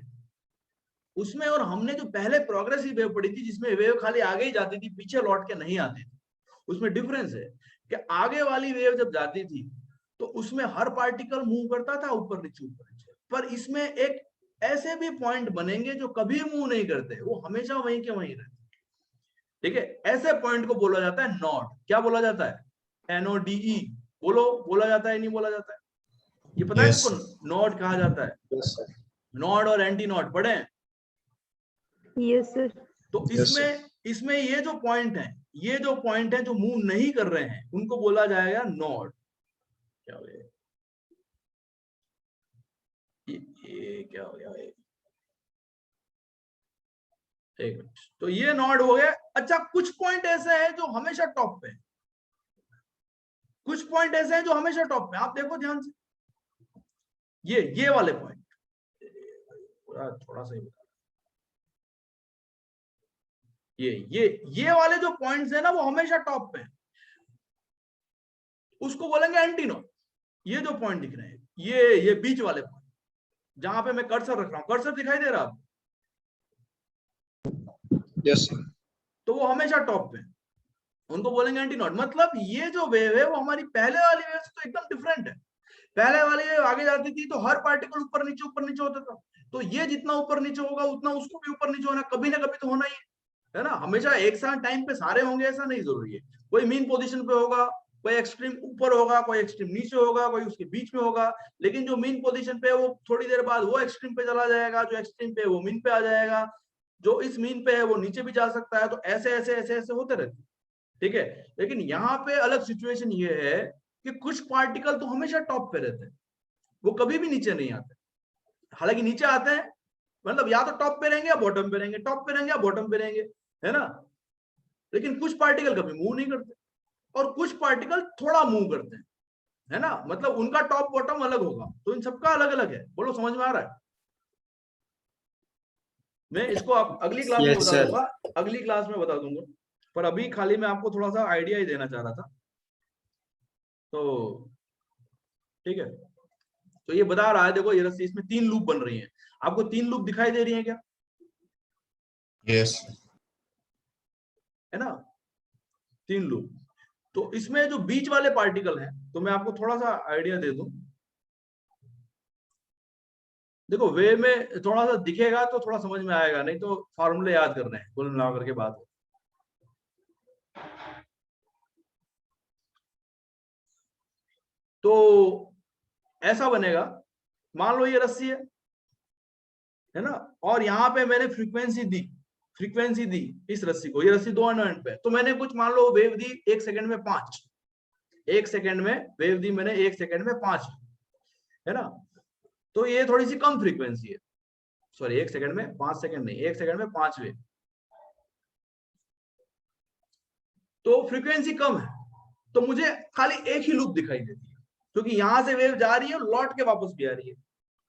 [SPEAKER 1] उसमें, और हमने जो पहले प्रोग्रेसिव वेव पढ़ी थी जिसमें वेव खाली आगे ही जाती थी, पीछे लौट के नहीं आती थी, उसमें डिफरेंस है कि आगे वाली वेव जब जाती थी तो उसमें हर पार्टिकल मूव करता था ऊपर नीचे, पर इसमें एक ऐसे भी पॉइंट बनेंगे जो कभी मूव नहीं करते, वो हमेशा वहीं के वहीं रहते, ठीक है। ऐसे पॉइंट को बोला जाता है नॉड। क्या बोला जाता है, NODE। बोला जाता है नहीं बोला जाता है, ये पता है
[SPEAKER 4] Yes.
[SPEAKER 1] किसको नॉड कहा जाता है? नॉड और एंटी नॉड पढ़े हैं?
[SPEAKER 5] Yes, sir.
[SPEAKER 1] तो इसमें ये जो पॉइंट है, ये जो पॉइंट है जो मूव नहीं कर रहे हैं उनको बोला जाएगा नॉड। क्या हो गया ये क्या हो गया, एक मिनट। तो ये नॉड हो गया। अच्छा, कुछ पॉइंट ऐसे हैं जो हमेशा टॉप पे, कुछ पॉइंट ऐसे हैं जो हमेशा टॉप पे, आप देखो ध्यान से, ये वाले पॉइंट थोड़ा सा ये वाले जो पॉइंट्स है ना वो हमेशा टॉप पे, उसको बोलेंगे एंटी नॉड। ये जो पॉइंट दिख रहे हैं, ये बीच वाले पॉइंट जहां पे मैं कर्सर रख रहा हूं, कर्सर दिखाई दे रहा है आपको?
[SPEAKER 2] यस
[SPEAKER 1] तो वो हमेशा टॉप पे, उनको बोलेंगे एंटी नॉड। मतलब ये जो वेव है वो हमारी पहले वाली वेव से तो एकदम डिफरेंट है। पहले वाली वेव आगे जाती थी तो हर पार्टिकल ऊपर नीचे होता था, तो ये जितना ऊपर नीचे होगा उतना उसको भी ऊपर नीचे होना, कभी ना कभी तो होना ही है ना। हमेशा एक साथ टाइम पे सारे होंगे ऐसा नहीं जरूरी है, कोई मीन पोजीशन पे होगा, कोई एक्सट्रीम ऊपर होगा, कोई एक्सट्रीम नीचे होगा, कोई उसके बीच में होगा। लेकिन जो मीन पोजीशन पे है वो थोड़ी देर बाद वो एक्सट्रीम पे चला जाएगा, जो एक्सट्रीम पे है वो मीन पे आ जाएगा, जो इस मीन पे है वो नीचे भी जा सकता है। तो ऐसे ऐसे ऐसे ऐसे होते रहते, ठीक है। लेकिन यहाँ पे अलग सिचुएशन ये है कि कुछ पार्टिकल तो हमेशा टॉप पे रहते हैं, वो कभी भी नीचे नहीं आते। हालांकि नीचे आते हैं मतलब या तो टॉप पे रहेंगे या बॉटम पे रहेंगे, टॉप पे रहेंगे या बॉटम पे रहेंगे, है ना। लेकिन कुछ पार्टिकल कभी मूव नहीं करते और कुछ पार्टिकल थोड़ा मूव करते हैं, है ना, मतलब उनका टॉप बॉटम अलग होगा, तो इन सबका अलग अलग है। बोलो समझ में आ रहा है? मैं इसको आप अगली क्लास में
[SPEAKER 2] Yes,
[SPEAKER 1] बता
[SPEAKER 2] sir.
[SPEAKER 1] दूंगा, अगली क्लास में बता दूंगा, पर अभी खाली मैं आपको थोड़ा सा आइडिया ही देना चाह रहा था। तो ठीक है, तो ये बता रहा है, देखो ये रस्सी, इसमें 3 लूप बन रही है। आपको 3 लूप दिखाई दे रही है क्या?
[SPEAKER 4] Yes.
[SPEAKER 1] है ना, 3 लूप। तो इसमें जो बीच वाले पार्टिकल हैं, तो मैं आपको थोड़ा सा आइडिया दे दूं। देखो वेव में थोड़ा सा दिखेगा तो थोड़ा समझ में आएगा, नहीं तो फॉर्मूले याद करने हैं कुल मिलाकर के बात। तो ऐसा बनेगा, मान लो ये रस्सी है ना, और यहाँ पे मैंने फ्रीक्वेंसी दी इस रस्सी को, ये रस्सी 2 एंड पे, तो मैंने कुछ मान लो वेव दी 1 सेकंड में 5, 1 सेकंड में वेव दी मैंने 1 सेकंड में 5, है ना। तो ये थोड़ी सी कम फ्रीक्वेंसी है, सॉरी 1 सेकंड में 5 सेकंड नहीं, 1 सेकंड में 5 वेव, तो फ्रीक्वेंसी कम है, तो मुझे खाली एक ही लूप दिखाई देती है, क्योंकि यहां से वेव जा रही है और लौट के वापस भी आ रही है,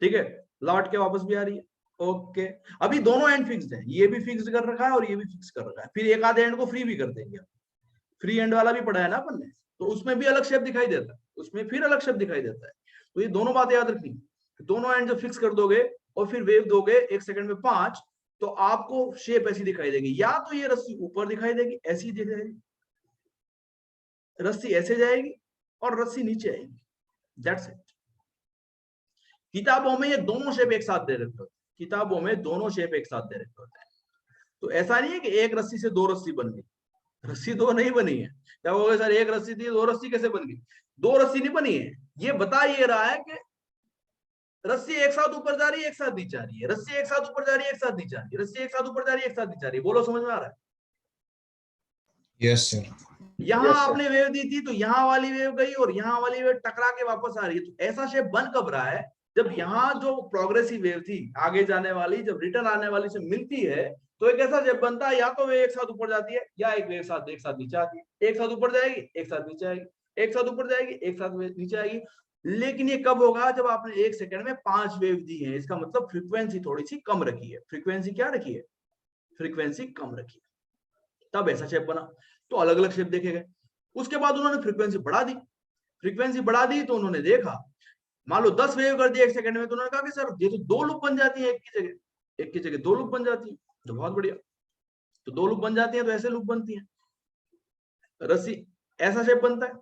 [SPEAKER 1] ठीक है, लौट के वापस भी आ रही है। ओके, अभी दोनों एंड फिक्स्ड है, ये भी फिक्स कर रखा है और ये भी फिक्स कर रखा है, फिर एक आधे एंड को फ्री भी कर देंगे, फ्री एंड वाला भी पढ़ा है ना अपन ने, तो उसमें भी अलग शेप दिखाई देता है, उसमें फिर अलग शेप दिखाई देता है। तो ये दोनों बातें याद रखनी, दोनों एंड जब फिक्स कर दोगे और फिर वेव दोगे 1 सेकंड में 5, तो आपको शेप ऐसी दिखाई देगी, या तो ये रस्सी ऊपर दिखाई देगी, ऐसी दिखाई, रस्सी ऐसे जाएगी और रस्सी नीचे आएगी, दैट्स इट। किताबों में ये दोनों शेप एक साथ दे रखे होते हैं, किताबों में दोनों शेप एक साथ दे रखे होते हैं। तो ऐसा नहीं है कि एक रस्सी से 2 रस्सी बन गई, रस्सी 2 नहीं बनी है। क्या हो गया सर, एक रस्सी थी 2 रस्सी कैसे बन गई? 2 रस्सी नहीं बनी है, ये बता ये रहा है कि रस्सी एक साथ ऊपर जा रही है, एक साथ नीचे आ रही है, रस्सी एक साथ ऊपर जा रही है, एक साथ नीचे आ रही है, रस्सी एक साथ ऊपर जा रही है, एक साथ नीचे आ रही है। बोलो समझ में आ रहा है?
[SPEAKER 4] Yes, sir.
[SPEAKER 1] यहाँ
[SPEAKER 2] Yes, sir.
[SPEAKER 1] आपने वेव दी थी, तो यहाँ वाली वेव गई और यहाँ वाली वेव टकरा के वापस आ रही है, तो ऐसा शेप बन कब रहा है? जब यहाँ जो प्रोग्रेसिव वेव थी आगे जाने वाली, जब रिटर्न आने वाली से मिलती है, तो एक ऐसा शेप बनता है, या तो वे एक साथ ऊपर जाती है, या एक वेव एक साथ नीचे आती है, एक साथ ऊपर जाएगी, एक साथ नीचे आएगी, एक साथ ऊपर जाएगी, एक साथ नीचे आएगी। लेकिन ये कब होगा? जब आपने 1 सेकंड में 5 वेव दी है, इसका मतलब फ्रीक्वेंसी थोड़ी सी कम रखी है। फ्रीक्वेंसी क्या रखी है? फ्रीक्वेंसी कम रखी है, तब ऐसा शेप बना। तो अलग अलग शेप देखे गए। उसके बाद उन्होंने फ्रीक्वेंसी बढ़ा दी, फ्रीक्वेंसी बढ़ा दी तो उन्होंने देखा, मान लो 10 वेव कर दिया 1 सेकंड में, तो उन्होंने कहा कि सर ये तो 2 लूप बन जाती है, एक की जगह 2 लूप बन जाती है, तो बहुत बढ़िया। तो 2 लूप बन जाती है, तो ऐसे लूप बनती है, रस्सी ऐसा शेप बनता है,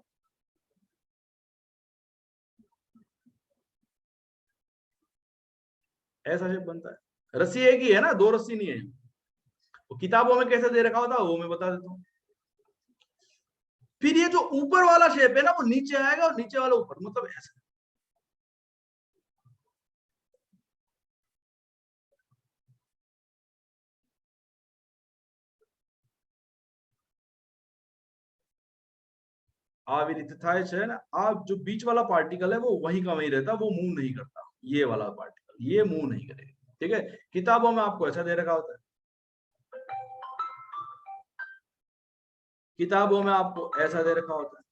[SPEAKER 1] ऐसा शेप बनता है। रस्सी एक ही है ना, 2 रस्सी नहीं है। तो किताबों में कैसे दे रखा होता है वो मैं बता देता हूँ। फिर ये जो ऊपर वाला शेप है ना, वो नीचे आएगा और नीचे वाला ऊपर, मतलब ऐसा। आविरिथाइस है ना, आप जो बीच वाला पार्टिकल है वो वहीं का वहीं रहता, वो मूव नहीं करता, ये वाला पार्टिकल ये मूव नहीं करेगा, ठीक है। किताबों में आपको ऐसा दे रखा होता है, किताबों में आपको ऐसा दे रखा होता है।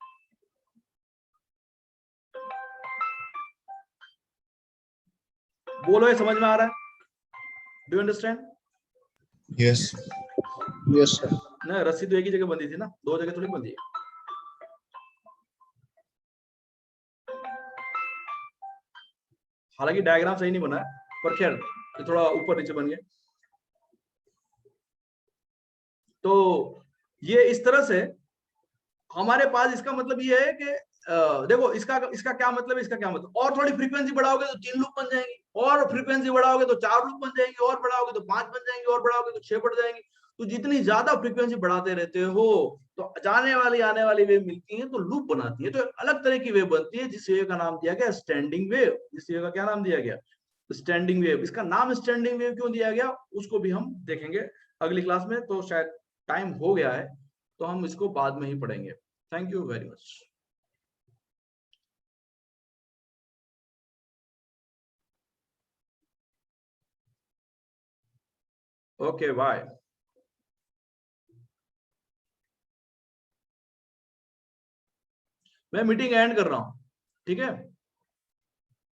[SPEAKER 1] बोलो ये समझ में आ रहा है? Do understand?
[SPEAKER 4] Yes.
[SPEAKER 2] Yes, sir.
[SPEAKER 1] ना, रस्सी तो एक ही जगह बंधी थी ना, 2 जगह थोड़ी बंधी है। हालांकि डायग्राम सही नहीं बना है, पर खैर थोड़ा ऊपर नीचे बन गया। तो ये इस तरह से हमारे पास, इसका मतलब ये है कि देखो इसका क्या मतलब है, इसका क्या मतलब, और थोड़ी फ्रीक्वेंसी बढ़ाओगे तो 3 लूप बन जाएंगी, और फ्रीक्वेंसी बढ़ाओगे तो 4 लूप बन जाएंगी, और बढ़ाओगे तो 5 बन जाएंगी, और बढ़ाओगे तो 6 बढ़ जाएंगी। तो जितनी ज्यादा फ्रीक्वेंसी बढ़ाते रहते हो, तो जाने वाली आने वाली वेव मिलती है, तो लूप बनाती है, तो अलग तरह की वेव बनती है, जिस वेव का नाम दिया गया स्टैंडिंग वेव। इस वेव का क्या नाम दिया गया? Standing wave. इसका नाम स्टैंडिंग वेव क्यों दिया गया, उसको भी हम देखेंगे अगली क्लास में। तो शायद टाइम हो गया है, तो हम इसको बाद में ही पढ़ेंगे। Thank you very much. Okay bye. मैं मीटिंग एंड कर रहा हूं, ठीक है।